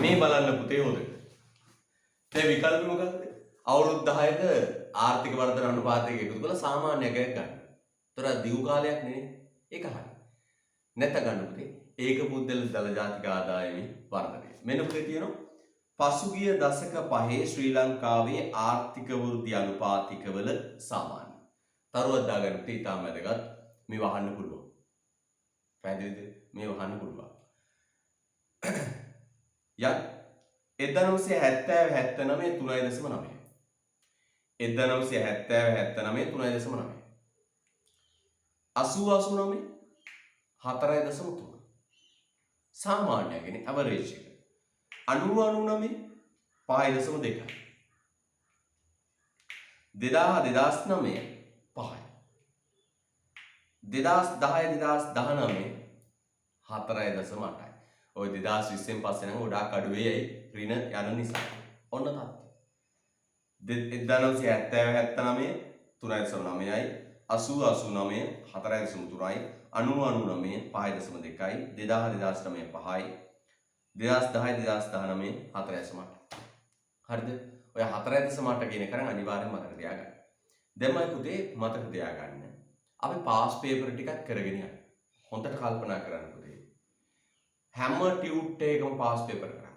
මේ බලන්න පුතේ හොදට. දැන් විකල්ප මොකක්ද? අවුරුදු 10ක ආර්ථික වර්ධන අනුපාතයක එකතු කරලා සාමාන්‍යයක් ගන්න. ඒතර දිගු කාලයක් නෙනේ. ඒක හරි. නැත්නම් ගන්න පුතේ ඒක පුද්ගල දල ජාතික ආදායමේ වර්ධනය. මෙන්න පුතේ තියෙනවා පසුගිය දශක පහේ ශ්‍රී ලංකාවේ ආර්ථික වෘද්ධි අනුපාතිකවල සාමාන්‍ය. තරුවක් දාගන්න පුතේ ඊටම වැදගත්. මේ වහන්න පුළුවන්. පැහැදිලිද? මේ වහන්න පුළුවන්. යත් 1970 79 3.9 1970 79 3.9 80 89 4.3 සාමාන්‍ය කියන්නේ ඇවරේජ් එක 90 99 5.2 2009 5යි 2010 2019 4.8යි ඔය 2020න් පස්සේ නම් ගොඩාක් අඩු වෙයි ඍණ යන නිසා. ඔන්න තත්ත්වය. 1970 79 3.9යි 80 89 4.3යි 90 99 5.2යි 2009 5යි 2010 2019 4.8. හරිද? ඔය 4.8 කියන එක නම් අනිවාර්යෙන්ම මතක තියාගන්න. දැන් මම පුතේ මතක තියාගන්න. අපි පාස් පේපර් ටිකක් කරගෙන යන්න. හොඳට කල්පනා කරන්න පුතේ. හැම ටියුට් එකකම පාස් පේපර් කරා.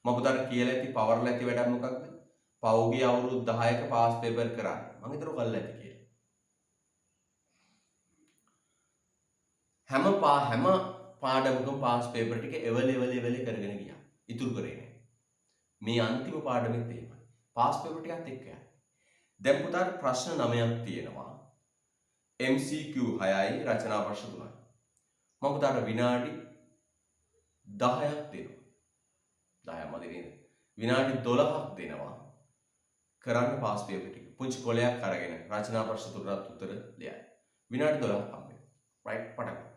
මම පුතාට කියලා ඇති පවර්ලා ඇති වැඩක් මොකක්ද? පෞගිය අවුරුදු 10ක පාස් පේපර් කරා. මම හිතනවා කල්ලා ඇති කියලා. හැම පාඩමකම පාස් පේපර් ටික එවල කරගෙන ගියා. ඉතුරු කරේ නැහැ. මේ අන්තිම පාඩමෙත් එහෙමයි. පාස් පේපර් ටිකත් එක්ක යනවා. දැන් පුතාට ප්‍රශ්න 9ක් තියෙනවා. MCQ 6යි රචනා ප්‍රශ්න 3යි. මම පුතාට විනාඩි 10ක් දෙනවා. 10ක් මදි නේද? විනාඩි 12ක් දෙනවා. කරන්න පාස් පේපර් ටික. පුංචි කොලයක් අරගෙන රචනා ප්‍රශ්න තුනට උත්තර ලියන්න. විනාඩි 12ක් හම්බෙනවා. රයිට් පටන්.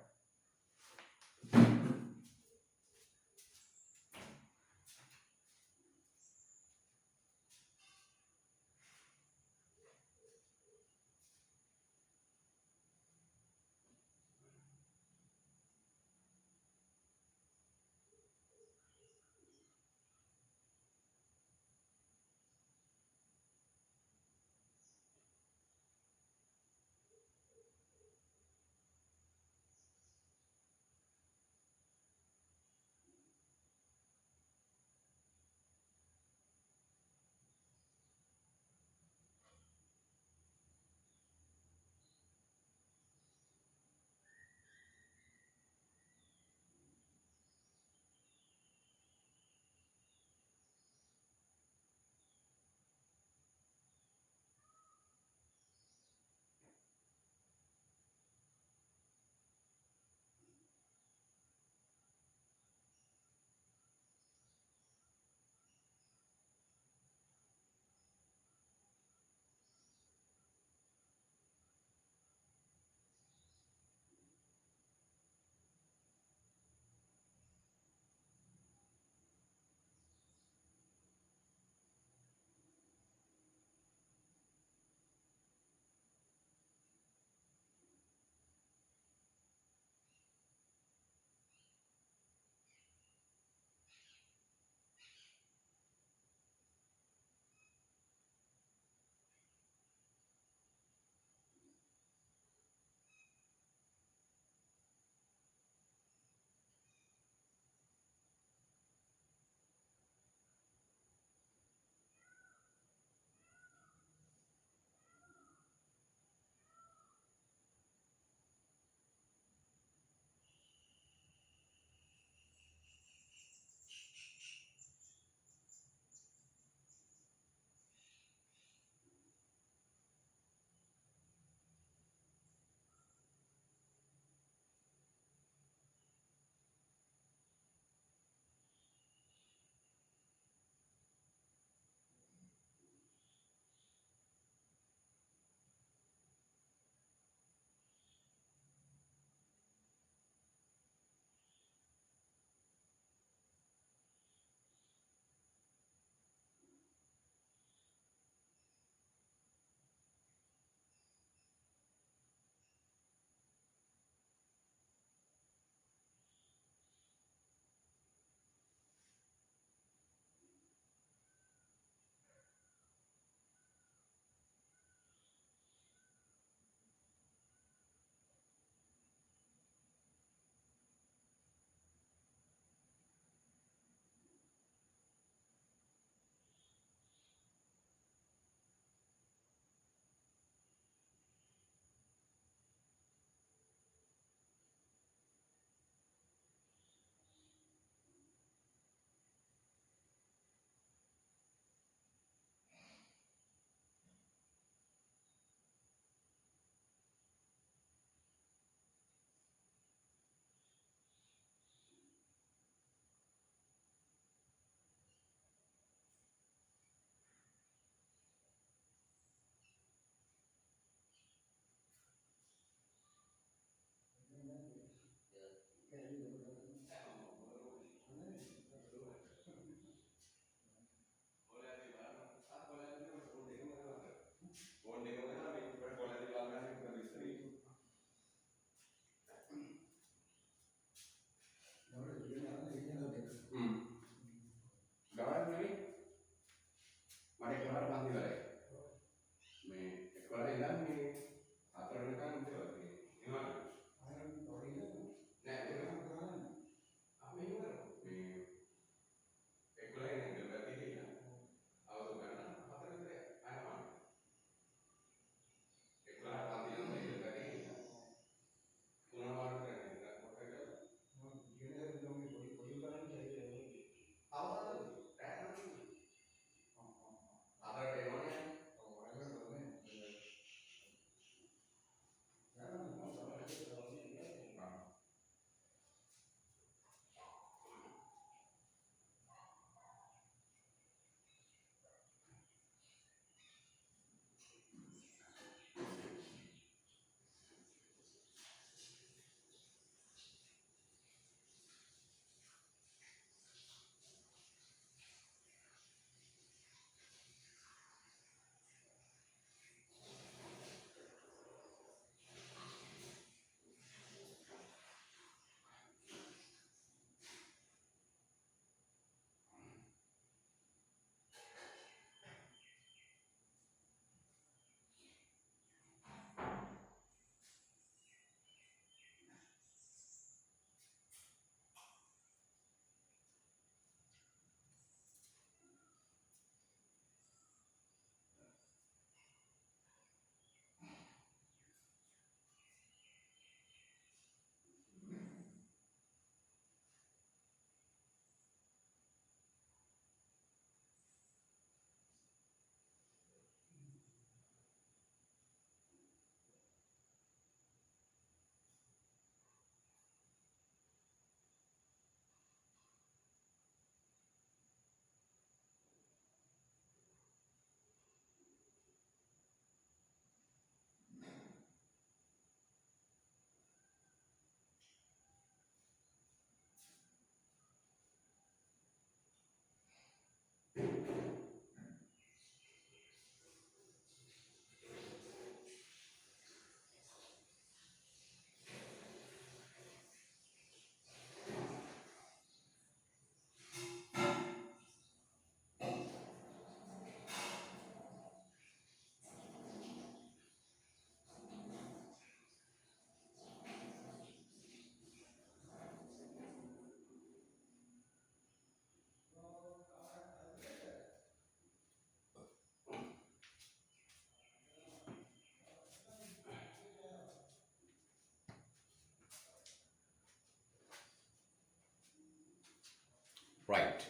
right.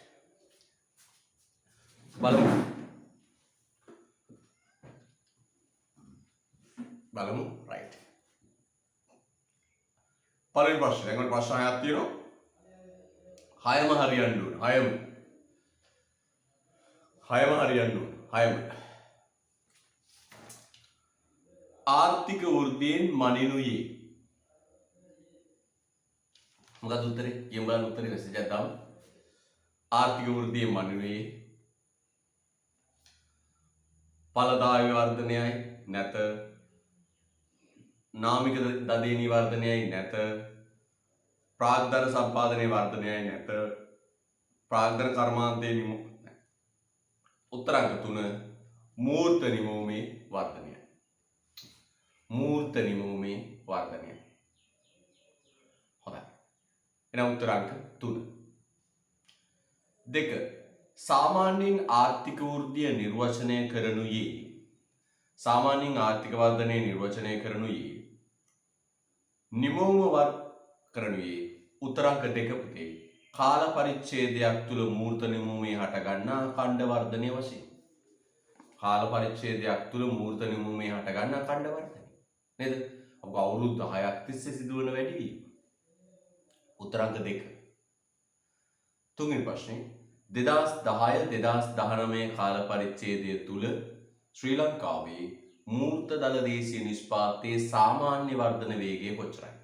බලමු. බලමු. right. පළවෙනි ප්‍රශ්නේ. දැන් ඔය ප්‍රශ්න හයක් තියෙනවා. හයම හරියන්න ඕන. හයම හරියන්න ඕන. හයම. ආර්ථික වෘද්ධියෙන් මනිනුයේ. මොකද උත්තරේ? කියමු බලන්න උත්තරේ මෙසේජ් එකක් දාමු. ආර්ථික වෘද්ධියෙන් මනිනුයේ ඵලදායී වර්ධනයයි නැත, නාමික දදේනී වර්ධනයයි නැත, ප්‍රාග්ධන සම්පාදනයේ වර්ධනයයි නැත, ප්‍රාග්ධන කර්මාන්තයේ උත්තරංක 3 මූර්ත නිමවුමේ වර්ධනයයි. මූර්ත නිමවුමේ වර්ධනයයි. හොඳයි. එහෙනම් උත්තරංක 3. 2. සාමාන්‍යයෙන් ආර්ථික වෘද්ධිය නිර්වචනය කරනුයේ සාමාන්‍යයෙන් ආර්ථික වර්ධනය නිර්වචනය කරනුයේ නිමවුම කරනුයේ උත්තරංක 2 පුතේ කාල පරිච්ඡේදයක් තුල මූර්ත නිමවුමේ හටගන්නා ඛණ්ඩ වර්ධනය වශයෙන්. කාල පරිච්ඡේදයක් තුල මූර්ත නිමවුමේ හටගන්නා ඛණ්ඩ වර්ධනය නේද? අප අවුරුදු 10ක් තිස්සේ සිදුවන වැඩිවීම. උත්තරංක 2. තුන්වෙනි ප්‍රශ්නේ 2010-2019 කාල පරිච්ඡේදය තුල ශ්‍රී ලංකාවේ මූර්ත දල දේශීය නිෂ්පාදනයේ සාමාන්‍ය වර්ධන වේගය කොච්චරයි?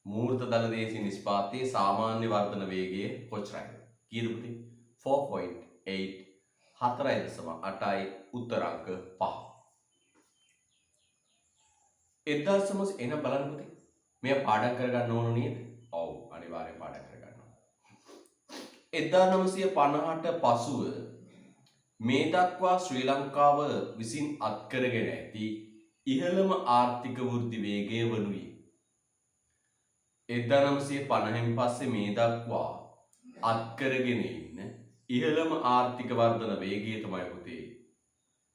මූර්ත දල දේශීය නිෂ්පාදනයේ සාමාන්‍ය වර්ධන වේගය කොච්චරයි? කීයද පුතේ? 4.8 4.8යි උත්තරංක 5. 1900 එන බලන්න පුතේ. මෙය පාඩම් කරගන්න ඕන නේද? ඔව් අනිවාර්යෙන් පාඩම් කරගන්න ඕන. 1950ට පසුව මේ දක්වා ශ්‍රී ලංකාව විසින් අත්කරගෙන ඇති ඉහළම ආර්ථික වෘද්ධි වේගය වනුයේ 1950න් පස්සේ මේ දක්වා අත්කරගෙන ඉන්න ඉහළම ආර්ථික වර්ධන වේගය තමයි පුතේ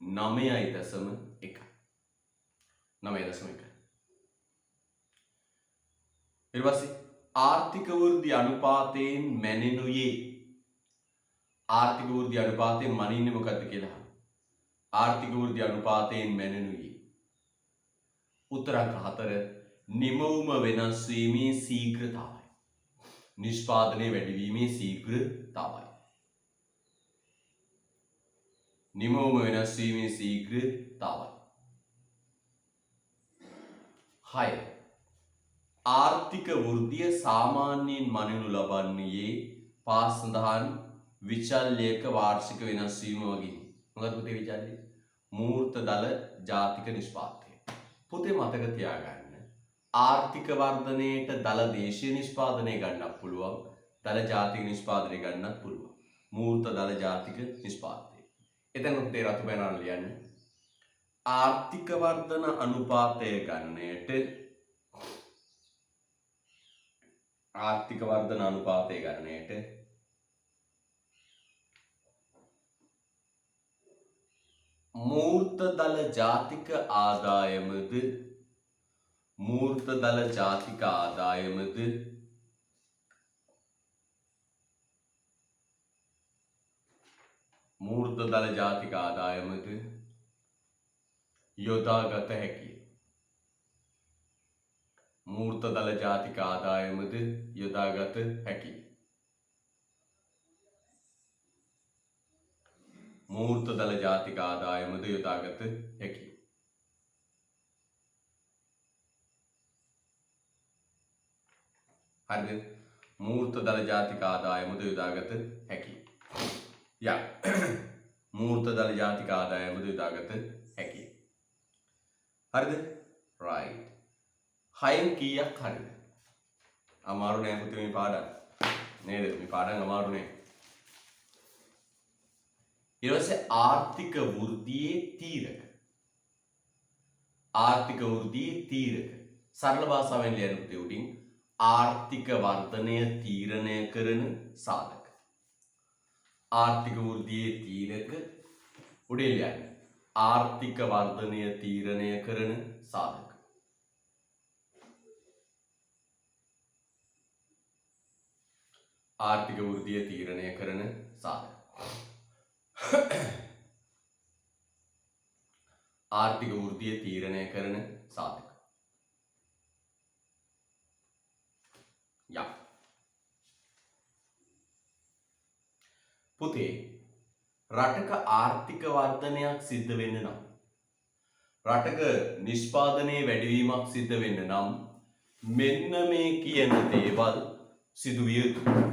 9.1. 9.1. ඊට පස්සේ ආර්ථික වෘද්ධි අනුපාතයෙන් මැනෙනුයේ ආර්ථික වෘද්ධි අනුපාතයෙන් මනින්නේ මොකද්ද කියලා. ආර්ථික වෘද්ධි අනුපාතයෙන් මැනෙනුයේ උත්තර අංක 4 නිමවුම වෙනස් වීමේ ශීඝ්‍රතාවය. නිෂ්පාදනයේ වැඩිවීමේ ශීඝ්‍රතාවය. නිමවුම වෙනස් වීමේ ශීඝ්‍රතාවය. 6 ආර්ථික වෘද්ධිය සාමාන්‍යයෙන් මනිනු ලබන්නේ පා සඳහන් විචල්‍යයක වාර්ෂික වෙනස් වීම වගේ. මොකද පුතේ විචල්‍ය? මූර්ත දල ජාතික නිෂ්පාදනය. පුතේ මතක තියාගන්න. ආර්ථික වර්ධනයේට දල දේශීය නිෂ්පාදනය ගන්නත් පුළුවන්, දල ජාතික නිෂ්පාදනය ගන්නත් පුළුවන්. මූර්ත දල ජාතික නිෂ්පාදනය. එතන පුතේ රතු බැනර් ලියන්න. ආර්ථික වර්ධන අනුපාතය ගන්නයට ආර්ථික වර්ධන අනුපාතය ගන්නයට මූර්ත දල ජාතික ආදායමද මූර්ත දල ජාතික ආදායමද මූර්ත දල ජාතික ආදායමද යොදාගත හැකිය. මූර්ත දල ජාතික ආදායමද යොදාගත හැකිය. මූර්ත දල ජාතික ආදායමද යොදාගත හැකිය. හරිද? මූර්ත දල ජාතික ආදායමද යොදාගත හැකිය. යා මූර්ත දල ජාතික ආදායමද යොදාගත හැකිය. හරිද? right. 6න් කීයක් හරිද? අමාරු නෑ පුතේ මේ පාඩම්. නේද? මේ පාඩම් අමාරු නෑ. ඊට පස්සේ ආර්ථික වෘද්ධියේ තීරක. ආර්ථික වෘද්ධියේ තීරක. සරල භාෂාවෙන් ලියන්න පුතේ උඩින් ආර්ථික වර්ධනය තීරණය කරන සාධක. ආර්ථික වෘද්ධියේ තීරක උඩින් ලියන්න. ආර්ථික වර්ධනය තීරණය කරන සාධක. ආර්ථික වෘද්ධිය තීරණය කරන සාධක. ආර්ථික වෘද්ධිය තීරණය කරන සාධක. යා පුතේ රටක ආර්ථික වර්ධනයක් සිද්ධ වෙන්න නම් රටක නිෂ්පාදනයේ වැඩිවීමක් සිද්ධ වෙන්න නම් මෙන්න මේ කියන දේවල් සිදු විය යුතුයි.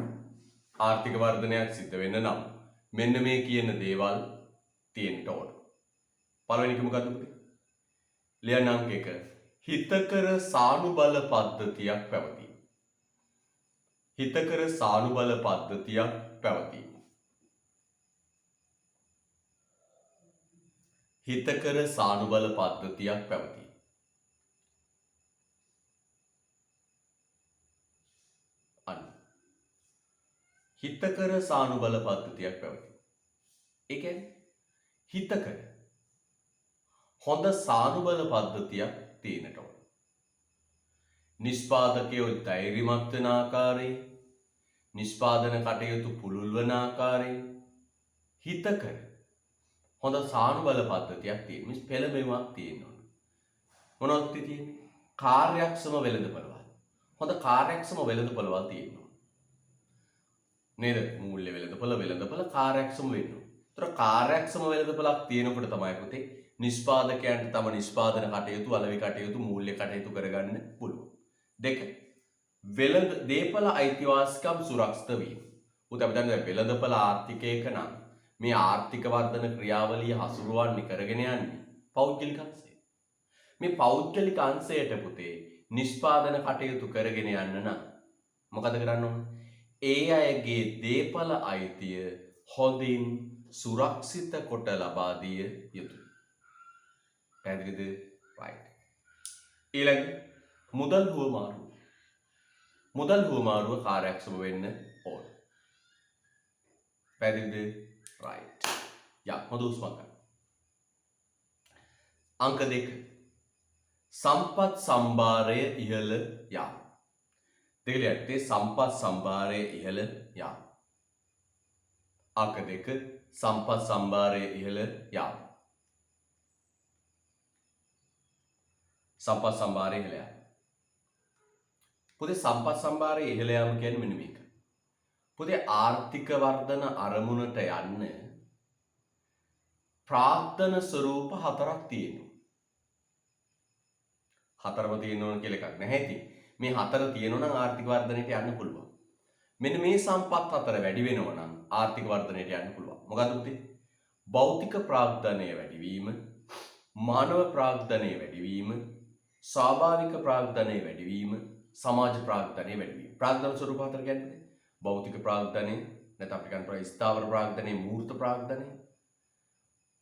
ආර්ථික වර්ධනයක් සිද්ධ වෙන්න නම් මෙන්න මේ කියන දේවල් තියෙන්න ඕන. පළවෙනි එක මොකද්ද පුතේ? ලියන්න අංක 1. හිතකර සානුබල පද්ධතියක් පැවතීම. හිතකර සානුබල පද්ධතියක් පැවතීම. හිතකර සානුබල පද්ධතියක් පැවතීම. හිතකර සානුබල පද්ධතියක් පැවතීම. ඒ කියන්නේ හිතකර හොඳ සානුබල පද්ධතියක් තියෙනට ඕන. නිෂ්පාදකයෝ ධෛර්යමත් වෙන ආකාරයේ, නිෂ්පාදන කටයුතු පුළුල් වන ආකාරයේ හිතකර හොඳ සානුබල පද්ධතියක් තියෙන. මිස් පෙළඹෙමක් තියෙන්න ඕන. මොනවද තියෙන්නේ? කාර්යක්ෂම වෙළඳපළවල්. හොඳ කාර්යක්ෂම වෙළඳපළවල් තියෙන්න ඕන. නේද? මූල්‍ය වෙළඳපළ කාර්යක්ෂම වෙන්න ඕන. ඒතර කාර්යක්ෂම වෙළඳපළක් තියෙනකොට තමයි පුතේ නිෂ්පාදකයන්ට තම නිෂ්පාදන කටයුතු, අලෙවි කටයුතු, මූල්‍ය කටයුතු කරගන්න පුළුවන්. 2. වෙළඳ දේපළ අයිතිවාසිකම් සුරක්ෂිත වීම. පුතේ අපි දන්නේ වෙළඳපළ ආර්ථිකයක නම් මේ ආර්ථික වර්ධන ක්‍රියාවලිය හසුරුවන්නේ කරගෙන යන්නේ පෞද්ගලික අංශය. මේ පෞද්ගලික අංශයට පුතේ නිෂ්පාදන කටයුතු කරගෙන යන්න නම් මොකද කරන්න ඕන? ඒ අයගේ දේපළ අයිතිය හොඳින් සුරක්ෂිත කොට ලබා දිය යුතුයි. පැහැදිලිද? right. ඊළඟ මුදල් හුවමාරුව. මුදල් හුවමාරුව කාර්යක්ෂම වෙන්න ඕන. පැහැදිලිද? right. හොඳ උස්මක් ගන්න. අංක 2 සම්පත් සම්භාරය ඉහළ යාම. දෙකලියටේ සම්පත් සම්භාරය ඉහළ යාම. අංක 2 සම්පත් සම්භාරය ඉහළ යාම. සම්පත් සම්භාරය ඉහළ යාම. පුතේ සම්පත් සම්භාරය ඉහළ යාම කියන්නේ මෙන්න මේක. පුතේ ආර්ථික වර්ධන අරමුණට යන්න ප්‍රාර්ථන ස්වරූප 4ක් තියෙනවා. 4ම තියෙනවා කියලා එකක් නැහැ ඉතින්. මේ 4 තියෙනවා නම් ආර්ථික වර්ධනයට යන්න පුළුවන්. මෙන්න මේ සම්පත් 4 වැඩි වෙනවා නම් ආර්ථික වර්ධනයට යන්න පුළුවන්. මොකද්ද පුතේ? භෞතික ප්‍රාග්ධනය වැඩිවීම, මානව ප්‍රාග්ධනය වැඩිවීම, ස්වාභාවික ප්‍රාග්ධනය වැඩිවීම, සමාජ ප්‍රාග්ධනය වැඩිවීම. ප්‍රාග්ධන ස්වරූප 4 කියන්නේ භෞතික ප්‍රාග්ධනය, නැත්නම් අපි කියනවා ස්ථාවර ප්‍රාග්ධනය, මූර්ත ප්‍රාග්ධනය,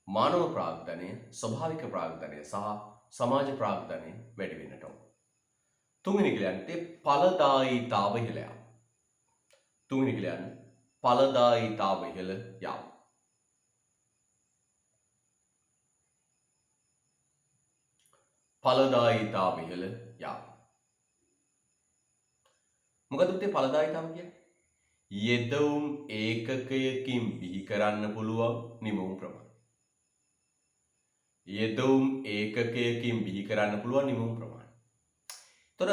මානව ප්‍රාග්ධනය, ස්වභාවික ප්‍රාග්ධනය සහ සමාජ ප්‍රාග්ධනය වැඩි වෙන්නට ඕන. තුන්වෙනි කියන්නේ ඵලදායීතාව ඉහළ යාම. තුන්වෙනි කියන්නේ ඵලදායීතාව ඉහළ යාම. ඵලදායීතාව ඉහළ යාම. මොකද පුතේ ඵලදායීතාව කියන්නේ? යෙදවුම් ඒකකයකින් බිහි කරන්න පුළුවන් නිමවුම් ප්‍රමාණය. යෙදවුම් ඒකකයකින් බිහි කරන්න පුළුවන් නිමවුම් ප්‍රමාණය. තොර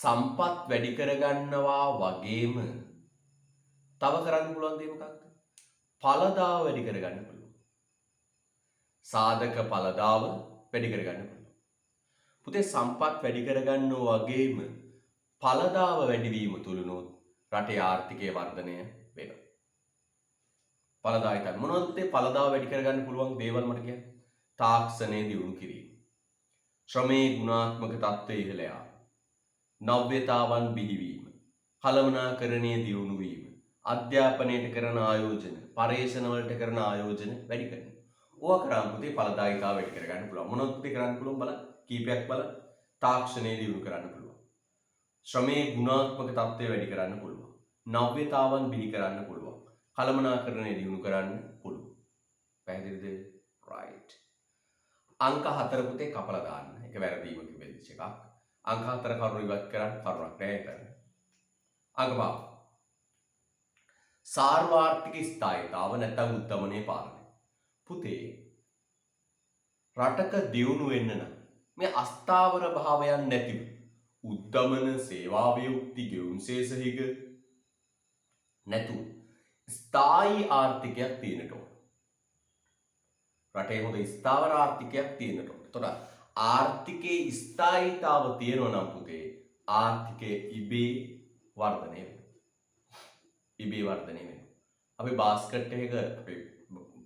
සම්පත් වැඩි කරගන්නවා වගේම තව කරන්න පුළුවන් දේ මොකක්ද? ඵලදාව වැඩි කරගන්න පුළුවන්. සාධක ඵලදාව වැඩි කරගන්න පුළුවන්. පුතේ සම්පත් වැඩි කරගන්නවා වගේම ඵලදාව වැඩිවීම තුලනොත් රටේ ආර්ථිකයේ වර්ධනය වෙනවා. ඵලදායීතාව මොනවද පුතේ ඵලදාව වැඩි කරගන්න පුළුවන් දේවල් මට කියන්න. තාක්ෂණය දියුණු කිරීම. ශ්‍රමයේ ගුණාත්මක තත්ත්වය ඉහළ යාම. නව්‍යතාවන් බිහිවීම. කළමනාකරණයේ දියුණු වීම. අධ්‍යාපනයට කරන ආයෝජන, පර්යේෂණ වලට කරන ආයෝජන වැඩි කරනවා. ඕවා කරාම පුතේ ඵලදායීතාව වැඩි කරගන්න පුළුවන්. මොනවද පුතේ කරන්න පුළුවන් බලන්න. කීපයක් බලන්න. තාක්ෂණය දියුණු කරන්න පුළුවන්. ශ්‍රමයේ ගුණාත්මක තත්ත්වය වැඩි කරන්න පුළුවන්. නව්‍යතාවන් බිහි කරන්න පුළුවන්. කළමනාකරණය දියුණු කරන්න පුළුවන්. පැහැදිලිද? right. අංක 4 පුතේ කපලා දාන්න. ඒක වැරදීමක වෙච්ච එකක්. අංක 4 කරුණු ඉවත් කරන්න කරුණක් නැහැ එතන. අංක 5 සාර්වාර්ථික ස්ථායීතාව නැත්නම් උද්දමනයේ පාලනය. පුතේ රටක දියුණු වෙන්න නම් මේ අස්ථාවර භාවයන් නැතිව උද්දමන සේවා වියුක්ති ගෙවුම් ශේෂහිග නැතුව ස්ථායී ආර්ථිකයක් තියෙනට ඕන. රටේ හොඳ ස්ථාවර ආර්ථිකයක් තියෙනට ඕන. එතකොට ආර්ථිකයේ ස්ථායීතාව තියෙනවා නම් පුතේ ආර්ථිකයේ ඉබේ වර්ධනය වෙනවා. ඉබේ වර්ධනය වෙනවා. අපි බාස්කට් එකක අපි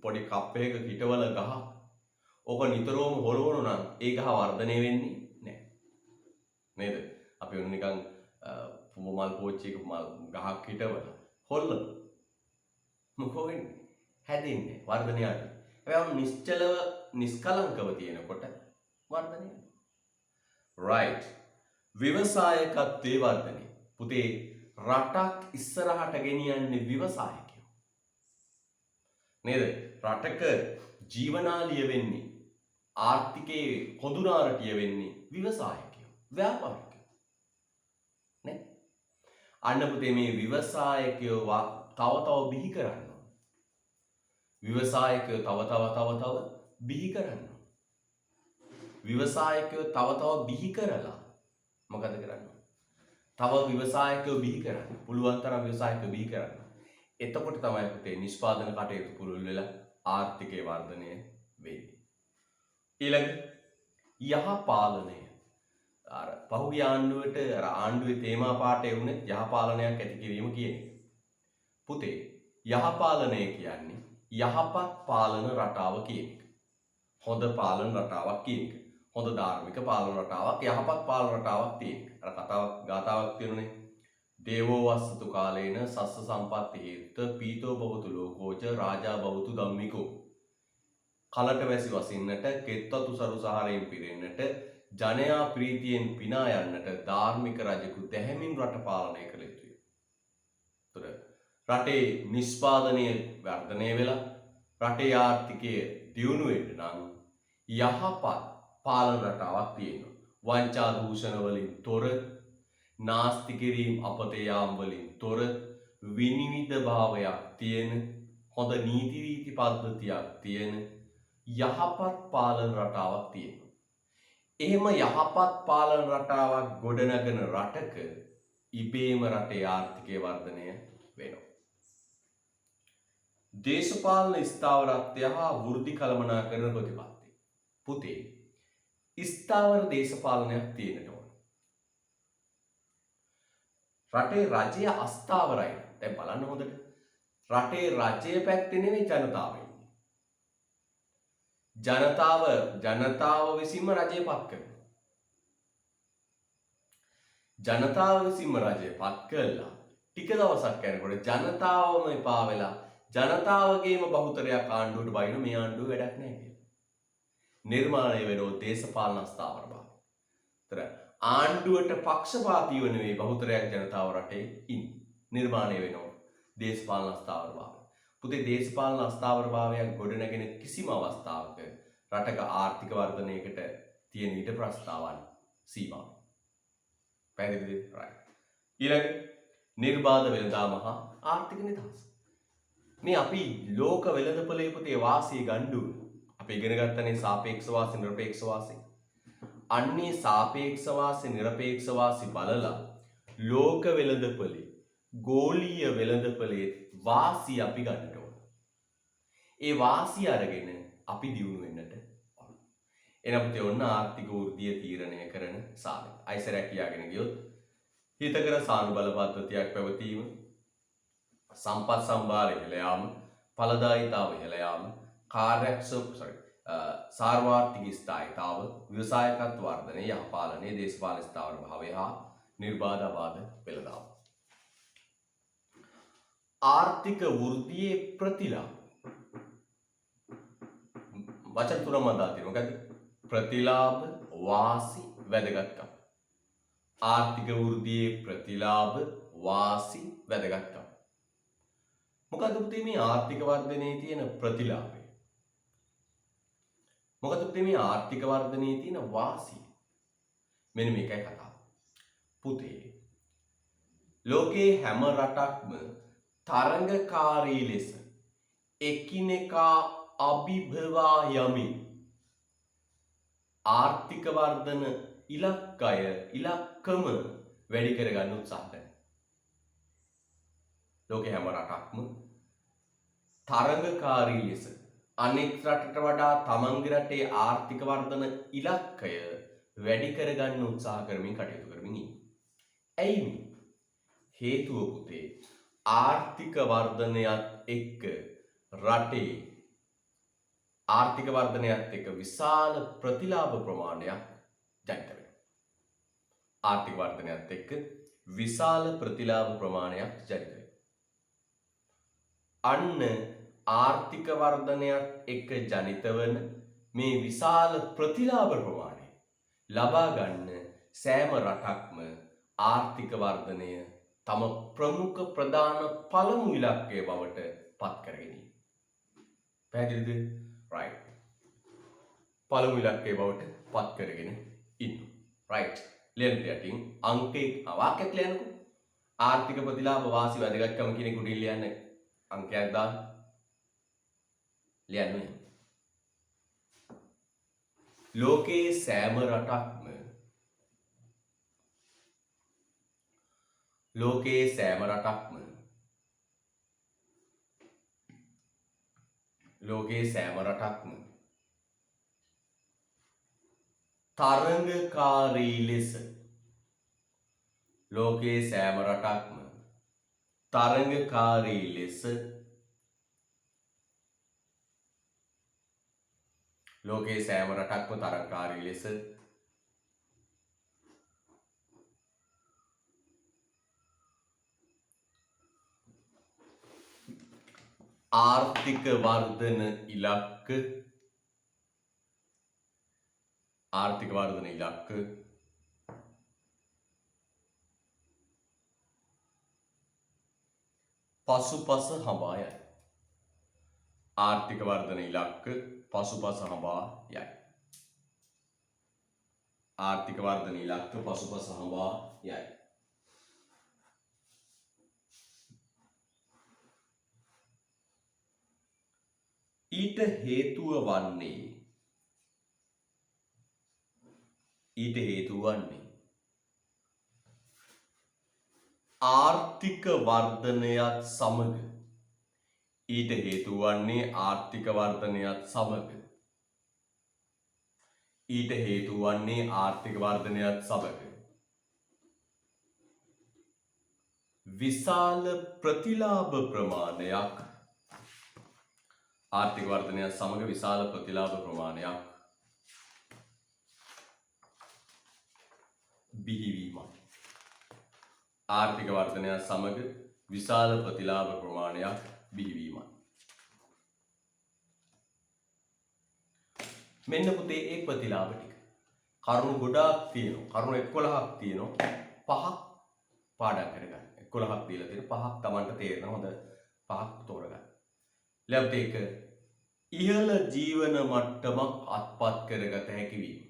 පොඩි කප් එකක හිටවල ගහ ඕක නිතරම හොලවන නම් ඒ ගහ වර්ධනය වෙන්නේ නැහැ. නේද? අපි ඔන්න නිකන් මල් පෝච්චියක මල් ගහක් හිටවල හොල්ල මොකෝ වෙන්නේ? හැදෙන්නේ වර්ධනය ආදී. හැබැයි නිශ්චලව නිස්කලංකව තියෙනකොට වර්ධනය වෙනවා. right. ව්‍යවසායකත්වයේ වර්ධනය. පුතේ රටක් ඉස්සරහට ගෙනියන්නේ ව්‍යවසායකයෝ. නේද? රටක ජීවනාලිය වෙන්නේ ආර්ථිකයේ කොඳුනාරටිය වෙන්නේ ව්‍යවසායකයෝ, ව්‍යාපාරිකයෝ. නේ? අන්න පුතේ මේ ව්‍යවසායකයෝ තව තව බිහි කරන්න ඕන. ව්‍යවසායකයෝ තව බිහි කරන්න ඕන. ව්‍යවසායකයෝ තව බිහි කරලා මොකද කරන්නේ? තව ව්‍යවසායකයෝ බිහි කරන්න. පුළුවන් තරම් ව්‍යවසායකයෝ බිහි කරන්න. එතකොට තමයි පුතේ නිෂ්පාදන කටයුතු පුළුල් වෙලා ආර්ථිකයේ වර්ධනය වෙන්නේ. ඊළඟ යහපාලනය. අර පහුගිය ආණ්ඩුවට අර ආණ්ඩුවේ තේමා පාඩේ වුණේ යහපාලනයක් ඇති කිරීම කියන එක. පුතේ යහපාලනය කියන්නේ යහපත් පාලන රටාව කියන එක. හොඳ පාලන රටාවක් කියන එක. හොඳ ධාර්මික පාලන රටාවක්, යහපත් පාලන රටාවක් තියෙන එක. අර කතාවක් ගාතාවක් තියෙනුනේ. දේවෝ වස්සතු කාලේන සස්ස සම්පatti හේතුත පීතෝ භවතු ලෝකෝච රාජා භවතු ධම්මිකෝ. කලට වැසි වසින්නට කෙත්වතු සරු සහරයෙන් පිරෙන්නට ජනයා ප්‍රීතියෙන් පිනා යන්නට ධාර්මික රජෙකු දැහැමින් රට පාලනය කළ යුතුය. තුර රටේ නිෂ්පාදනය වර්ධනය වෙලා රටේ ආර්ථිකය දියුණු වෙන්න නම් යහපත් පාලන රටාවක් තියෙනවා. වංචා දූෂණ වලින් තොර, නාස්ති කිරීම අපතේ යාම් වලින් තොර, විනිවිද භාවයක් තියෙන, හොඳ නීති රීති පද්ධතියක් තියෙන යහපත් පාලන රටාවක් තියෙනවා. එහෙම යහපත් පාලන රටාවක් ගොඩනගන රටක ඉබේම රටේ ආර්ථිකය වර්ධනය වෙනවා. දේශපාලන ස්ථාවරත්වය හා වෘද්ධි කළමනාකරණ ප්‍රතිපත්ති. පුතේ, ස්ථාවර දේශපාලනයක් තියෙනට ඕන. රටේ රජය අස්ථාවරයි. දැන් බලන්න හොඳට. රටේ රජය පැත්තේ නෙමෙයි ජනතාව ඉන්නේ. ජනතාව විසින්ම රජය පත් කරනවා. ජනතාව විසින්ම රජය පත් කළා. ටික දවසක් යනකොට ජනතාවම එපා වෙලා ජනතාවගේම බහුතරයක් ආණ්ඩුවට බයින මේ ආණ්ඩුව වැඩක් නැහැ කියලා. නිර්මාණය වෙනෝ දේශපාලන අස්ථාවරභාවය. ඒතර ආණ්ඩුවට පක්ෂපාතීව නෙවෙයි බහුතරයක් ජනතාව රටේ ඉන්නේ. නිර්මාණය වෙනෝ දේශපාලන අස්ථාවරභාවය. පුතේ, දේශපාලන අස්ථාවරභාවයක් ගොඩනැගෙන කිසිම අවස්ථාවක රටක ආර්ථික වර්ධනයකට තියෙන ඊට ප්‍රස්තාවන් සීමා. පැහැදිලිද? රයිට්. ඊළඟ නිර්බාධ වෙළඳාම හා ආර්ථික නිදහස. මේ අපි ලෝක වෙළඳපොලේ පුතේ වාසිය ගන්න අපි ඉගෙන ගත්තනේ සාපේක්ෂ වාසි නිරපේක්ෂ වාසි. අන්නේ සාපේක්ෂ වාසි නිරපේක්ෂ වාසි බලලා ලෝක වෙළඳපොලේ ගෝලීය වෙළඳපොලේ වාසිය අපි ගන්නට ඕන. ඒ වාසිය අරගෙන අපි දියුණු වෙන්නට ඕන. එනම් පුතේ ඔන්න ආර්ථික වෘද්ධිය තීරණය කරන සාධක. අයිසරයක් කියාගෙන ගියොත් හිතකර සානුබල පද්ධතියක් පැවතීම, සම්පත් සම්භාරය ඉහළ යාම, ඵලදායීතාව ඉහළ යාම, සාර්වාර්ථික ස්ථායීතාව, ව්‍යවසායකත්ව වර්ධනය, යහපාලනය, දේශපාලන ස්ථාවර භාවය හා නිර්බාධ අබාධ වෙළඳාම. ආර්ථික වෘද්ධියේ ප්‍රතිලාභ වචන තුනක් මම දාලා තියෙනවා. මොකද්ද? ප්‍රතිලාභ, වාසි, වැදගත්කම්. ආර්ථික වෘද්ධියේ ප්‍රතිලාභ, වාසි, වැදගත්කම්. මොකද පුතේ මේ ආර්ථික වර්ධනයේ තියෙන ප්‍රතිලාභය? මොකද පුතේ මේ ආර්ථික වර්ධනයේ තියෙන වාසිය? මෙන්න මේකයි කතාව. පුතේ, ලෝකේ හැම රටක්ම තරංගකාරී ලෙස එකිනෙකා අභිභවා යමින් ආර්ථික වර්ධන ඉලක්කම වැඩි කරගන්න උත්සාහ කරනවා. ලෝකේ හැම රටක්ම තරඟකාරී ලෙස අනෙක් රටට වඩා තමන්ගේ රටේ ආර්ථික වර්ධන ඉලක්කය වැඩි කරගන්න උත්සාහ කරමින් කටයුතු කරමින් ඉන්නේ. ඇයි මේ? හේතුව පුතේ, ආර්ථික වර්ධනයත් එක්ක රටේ ආර්ථික වර්ධනයත් එක්ක විශාල ප්‍රතිලාභ ප්‍රමාණයක් ජනිත වෙනවා. ආර්ථික වර්ධනයත් එක්ක විශාල ප්‍රතිලාභ ප්‍රමාණයක් ජනිත වෙනවා. අන්න ආර්ථික වර්ධනයත් එක්ක ජනිත වන මේ විශාල ප්‍රතිලාභ ප්‍රමාණය ලබා ගන්න සෑම රටක්ම ආර්ථික වර්ධනය තම ප්‍රමුඛ ප්‍රධාන පළමු ඉලක්කය බවට පත් කරගෙන ඉන්නේ. පැහැදිලිද? රයිට්. පළමු ඉලක්කය බවට පත් කරගෙන ඉන්නවා. රයිට්. ලියන්න යටින් අංකේ වාක්‍යයක් ලියන්නකෝ. ආර්ථික ප්‍රතිලාභ වාසි වැදගත්කම කියන කුඩින් ලියන්න අංකයක් දාන්න. ලියන්න. ලෝකයේ සෑම රටක්ම ලෝකයේ සෑම රටක්ම තරඟකාරී ලෙස ලෝකයේ සෑම රටක්ම තරඟකාරී ලෙස ලෝකයේ සෑම රටක්ම තරඟකාරී ලෙස ආර්ථික වර්ධන ඉලක්ක පසුපස හඹා යයි. ආර්ථික වර්ධන ඉලක්ක පසුපස හඹා යයි. ආර්ථික වර්ධන ඉලක්ක පසුපස හඹා යයි. ඊට හේතුව වන්නේ ආර්ථික වර්ධනයත් සමග විශාල ප්‍රතිලාභ ප්‍රමාණයක් බිහිවීමයි. ආර්ථික වර්ධනයත් සමග විශාල ප්‍රතිලාභ ප්‍රමාණයක් බිහිවීමයි. මෙන්න පුතේ ඒ ප්‍රතිලාභ ටික. කරුණු ගොඩාක් තියෙනවා. කරුණු 11ක් තියෙනවා. 5ක් පාඩම් කරගන්න. 11ක් දීලා තියෙන 5ක් Tamanට තේරෙන හොඳ 5ක් තෝරගන්න. ලැබ්ද එක ඉහළ ජීවන මට්ටමක් අත්පත් කරගත හැකි වීම.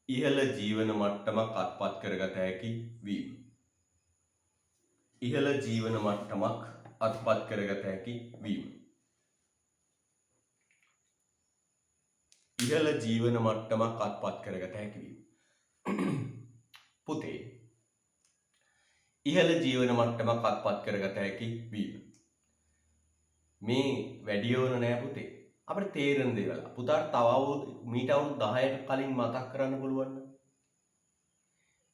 ඉහළ ජීවන මට්ටමක් අත්පත් කරගත හැකි වීම. ඉහළ ජීවන මට්ටමක් අත්පත් කරගත හැකි වීම. ඉහළ ජීවන මට්ටමක් අත්පත් කරගත හැකි වීම. පුතේ ඉහළ ජීවන මට්ටමක් අත්පත් කරගත හැකි වීම. මේ වැඩි ඕන නෑ පුතේ. අපිට තේරෙන දේවල්. පුතාට තව මීට අවුරුදු 10කට කලින් මතක් කරන්න පුළුවන් නම්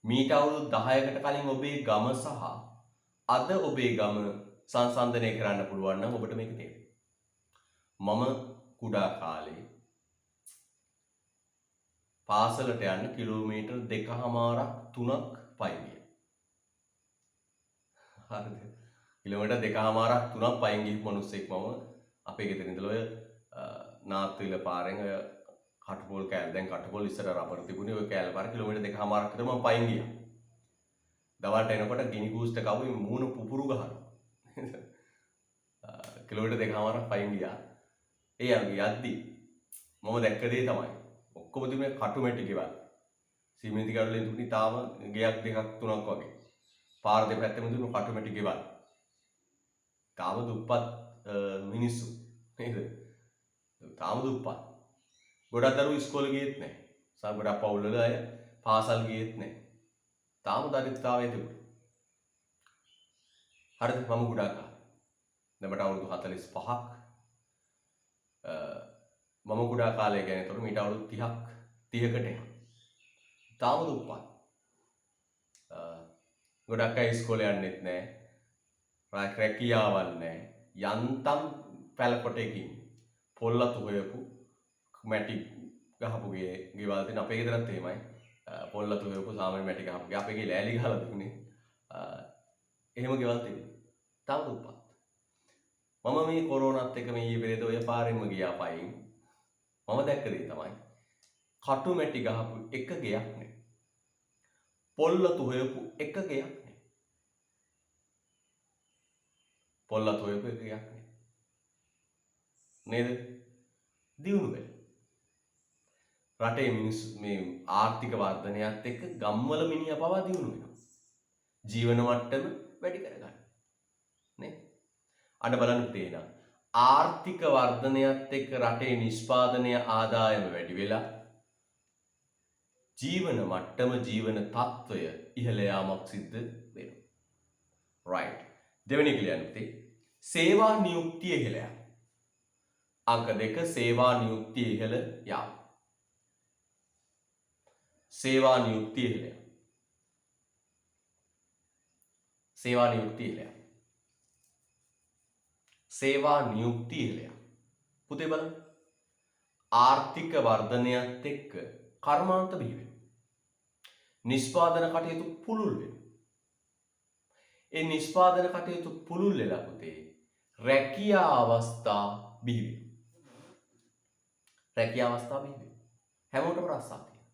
මීට අවුරුදු 10කට කලින් ඔබේ ගම සහ අද ඔබේ ගම සංසන්දනය කරන්න පුළුවන් නම් ඔබට මේක තේරෙනවා. මම කුඩා කාලේ පාසලට යන්න කිලෝමීටර් 2.5ක් 3ක් පයින් ගියා. හරිද? කිලෝමීටර් 2.5ක් 3ක් පයින් ගිහපු මිනිස්සෙක් මම අපේ ගෙදර ඉඳලා ඔය නාත්විල පාරෙන් ඔය කටුපොල් කෑල්ල දැන් කටුපොල් ඉස්සර රබර් තිබුණේ ඔය කෑල්ල පාර කිලෝමීටර් 2.5ක් විතර මම පයින් ගියා. දවල්ට එනකොට ගිනි ගූස්ට කවුයි මූණ පුපුරු ගහනවා. කිලෝමීටර් 2.5ක් පයින් ගියා. ඒ යද්දි මම දැක්ක දේ තමයි ඔක්කොම තිබුණේ කටුමැටි ගෙවල්. සිමෙන්ති කඩවලින් තිබුණේ තාම ගෙයක් දෙකක් තුනක් වගේ. පාර දෙපැත්තෙම තිබුණු කටුමැටි ගෙවල්. තාම දුප්පත් මිනිස්සු නේද? තාම දුප්පත්. ගොඩක් දරුවෝ ඉස්කෝලේ ගියෙත් නැහැ. ගොඩක් පවුල්වල අය පාසල් ගියෙත් නැහැ. තාම දරිද්‍රතාවයේ තිබුණා. හරිද? මම ගොඩක් දැන් අවුරුදු 45ක් මම කුඩා කාලය ගැන තොර මීට අවුරුදු 30කට එහා. තාම දුප්පත්. ගොඩක් අය ඉස්කෝලේ යන්නෙත් නැහැ. රැකියාවල් නැහැ. යන්තම් පැලකොටකින් පොල්ලතු හොයපු මැටි ගහපු ගෙවල් තියෙන අපේ ගෙදරත් එහෙමයි. පොල්ලතු හොයපු සාමාන්‍ය මැටි ගහපු ගේ අපේ ගේ ලෑලි ගහලා තිබුණේ. එහෙම ගෙවල් තිබුණා. තාම දුප්පත්. මම මේ කොරෝනාත් එක්ක මේ ඊපෙරේද ඔය පාරෙන්ම ගියා පයින්. මම දැක්ක දේ තමයි කටු මැටි ගහපු එක ගෙයක් නෑ. පොල්ලතු හොයපු එක ගෙයක් නෑ. පොල්ලතු හොයපු එක ගෙයක් නෑ. නේද? දියුණු වෙලා. රටේ මිනිස්සු මේ ආර්ථික වර්ධනයත් එක්ක ගම්වල මිනිහා පවා දියුණු වෙනවා. ජීවන මට්ටම වැඩි කරගන්න. නේ? අන්න බලන්න තේනවා. ආර්ථික වර්ධනයත් එක්ක රටේ නිෂ්පාදනය ආදායම වැඩි වෙලා ජීවන මට්ටම ජීවන තත්ත්වය ඉහළ යාමක් සිද්ධ වෙනවා. right. දෙවෙනි කියන්නේත් සේවා නියුක්තිය ඉහළ යාම. අංක 2 සේවා නියුක්තිය ඉහළ යාම. සේවා නියුක්තිය ඉහළ යාම. සේවා නියුක්තිය ඉහළ යාම. සේවා නියුක්තිය ඉහළ යාම. පුතේ බලන්න. ආර්ථික වර්ධනයත් එක්ක කර්මාන්ත බිහි වෙනවා. නිෂ්පාදන කටයුතු පුළුල් වෙනවා. ඒ නිෂ්පාදන කටයුතු පුළුල් වෙලා පුතේ රැකියා අවස්ථා බිහි වෙනවා. රැකියා අවස්ථා බිහි වෙනවා. හැමෝටම රස්සා තියෙනවා.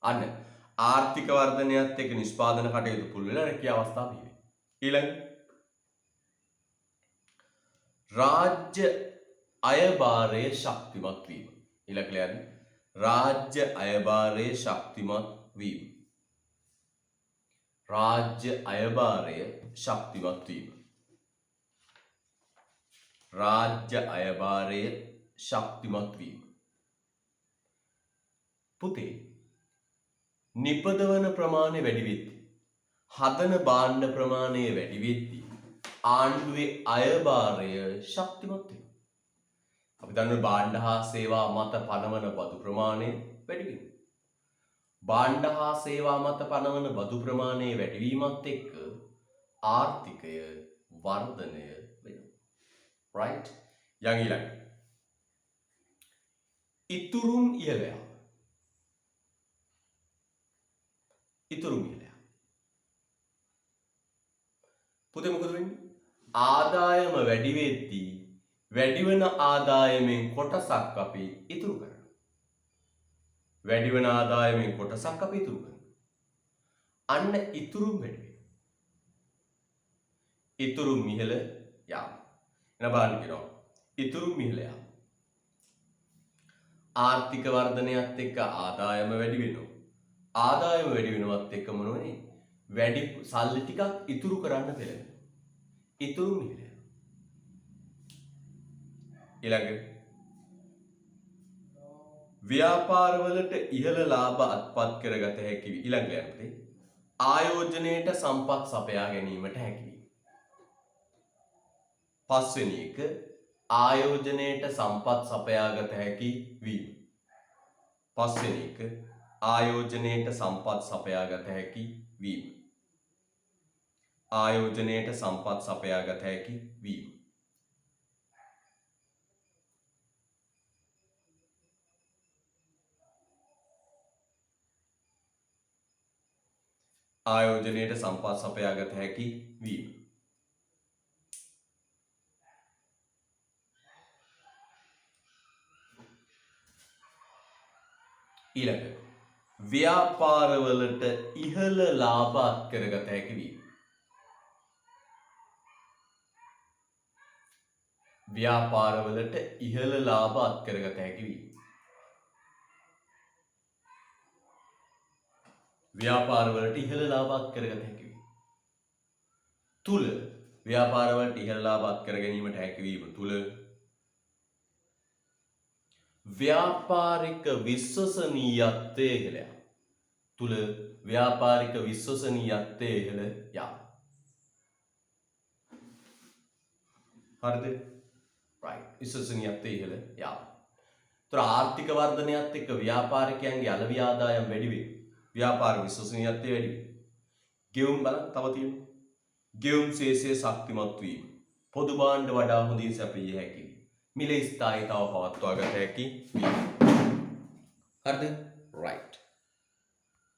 අන්න ආර්ථික වර්ධනයත් එක්ක නිෂ්පාදන කටයුතු පුළුල් වෙලා රැකියා අවස්ථා බිහි වෙනවා. ඊළඟ රාජ්‍ය අයභාරය ශක්තිමත් වීම. ඊළඟ කියන්නේ රාජ්‍ය අයභාරය ශක්තිමත් වීම. රාජ්‍ය අයභාරය ශක්තිමත් වීම. රාජ්‍ය අයභාරය ශක්තිමත් වීම. පුතේ නිපදවන ප්‍රමාණය වැඩි වෙද්දී හදන භාණ්ඩ ප්‍රමාණය වැඩි වෙද්දී ආණ්ඩුවේ අයභාරය ශක්තිමත් වෙනවා. අපි දන්නවා භාණ්ඩ හා සේවා මත පනවන බදු ප්‍රමාණය වැඩි වෙනවා. භාණ්ඩ හා සේවා මත පනවන බදු ප්‍රමාණය වැඩි වීමත් එක්ක ආර්ථිකය වර්ධනය වෙනවා. right? ඊළඟ ඉතුරුම් ඉහළ යාම. ඉතුරුම් ඉහළ යාම. පුතේ මොකද වෙන්නේ? ආදායම වැඩි වෙද්දී වැඩිවන ආදායමෙන් කොටසක් අපි ඉතුරු කරනවා. වැඩිවන ආදායමෙන් කොටසක් අපි ඉතුරු කරනවා. අන්න ඉතුරුම් වැඩි වෙනවා. ඉතුරුම් ඉහළ යාම. එන බලන්න කියනවා. ඉතුරුම් ඉහළ යාම. ආර්ථික වර්ධනයත් එක්ක ආදායම වැඩි වෙනවා. ආදායම වැඩි වෙනවත් එක්ක මොනවනේ? වැඩි සල්ලි ටිකක් ඉතුරු කරන්න පෙළෙනවා. ඉතුරුම් ඉහළ යාම. ඊළඟ ව්‍යාපාරවලට ඉහළ ලාභ අත්පත් කරගත හැකි වී ඊළඟ යන්නේ ආයෝජනයේට සම්පත් සපයා ගැනීමට හැකි වීම. පස්වෙනි එක ආයෝජනයේට සම්පත් සපයාගත හැකි වීම. පස්වෙනි එක ආයෝජනයේට සම්පත් සපයාගත හැකි වීම. ආයෝජනයේට සම්පත් සපයාගත හැකි වීම. ආයෝජනයට සම්පත් සපයාගත හැකි වීම. ඊළඟ ව්‍යාපාරවලට ඉහළ ලාභ අත්කරගත හැකි වීම. ව්‍යාපාරවලට ඉහළ ලාභ අත්කරගත හැකි වීම. ව්‍යාපාරවලට ඉහළ ලාභ අත්කරගත හැකි වීම. තුල ව්‍යාපාරවලට ඉහළ ලාභ අත්කර ගැනීමට හැකි වීම තුල ව්‍යාපාරික විශ්වසනීයත්වය ඉහළ යාම. තුල ව්‍යාපාරික විශ්වසනීයත්වය ඉහළ යාම. හරිද? right. විශ්වසනීයත්වය ඉහළ යාම. ඒතර ආර්ථික වර්ධනයත් එක්ක ව්‍යාපාරිකයන්ගේ අලෙවි ආදායම් වැඩි වෙනවා. ව්‍යාපාර විශ්වසනීයත්වය වැඩි වෙනවා. ගෙවුම් බලන්න තව තියෙනවා. ගෙවුම් ශේෂය ශක්තිමත් වීම. පොදු භාණ්ඩ වඩා හොඳින් සැපිය හැකි. මිල ස්ථායීතාව පවත්වා ගත හැකි වීම. හරිද? right.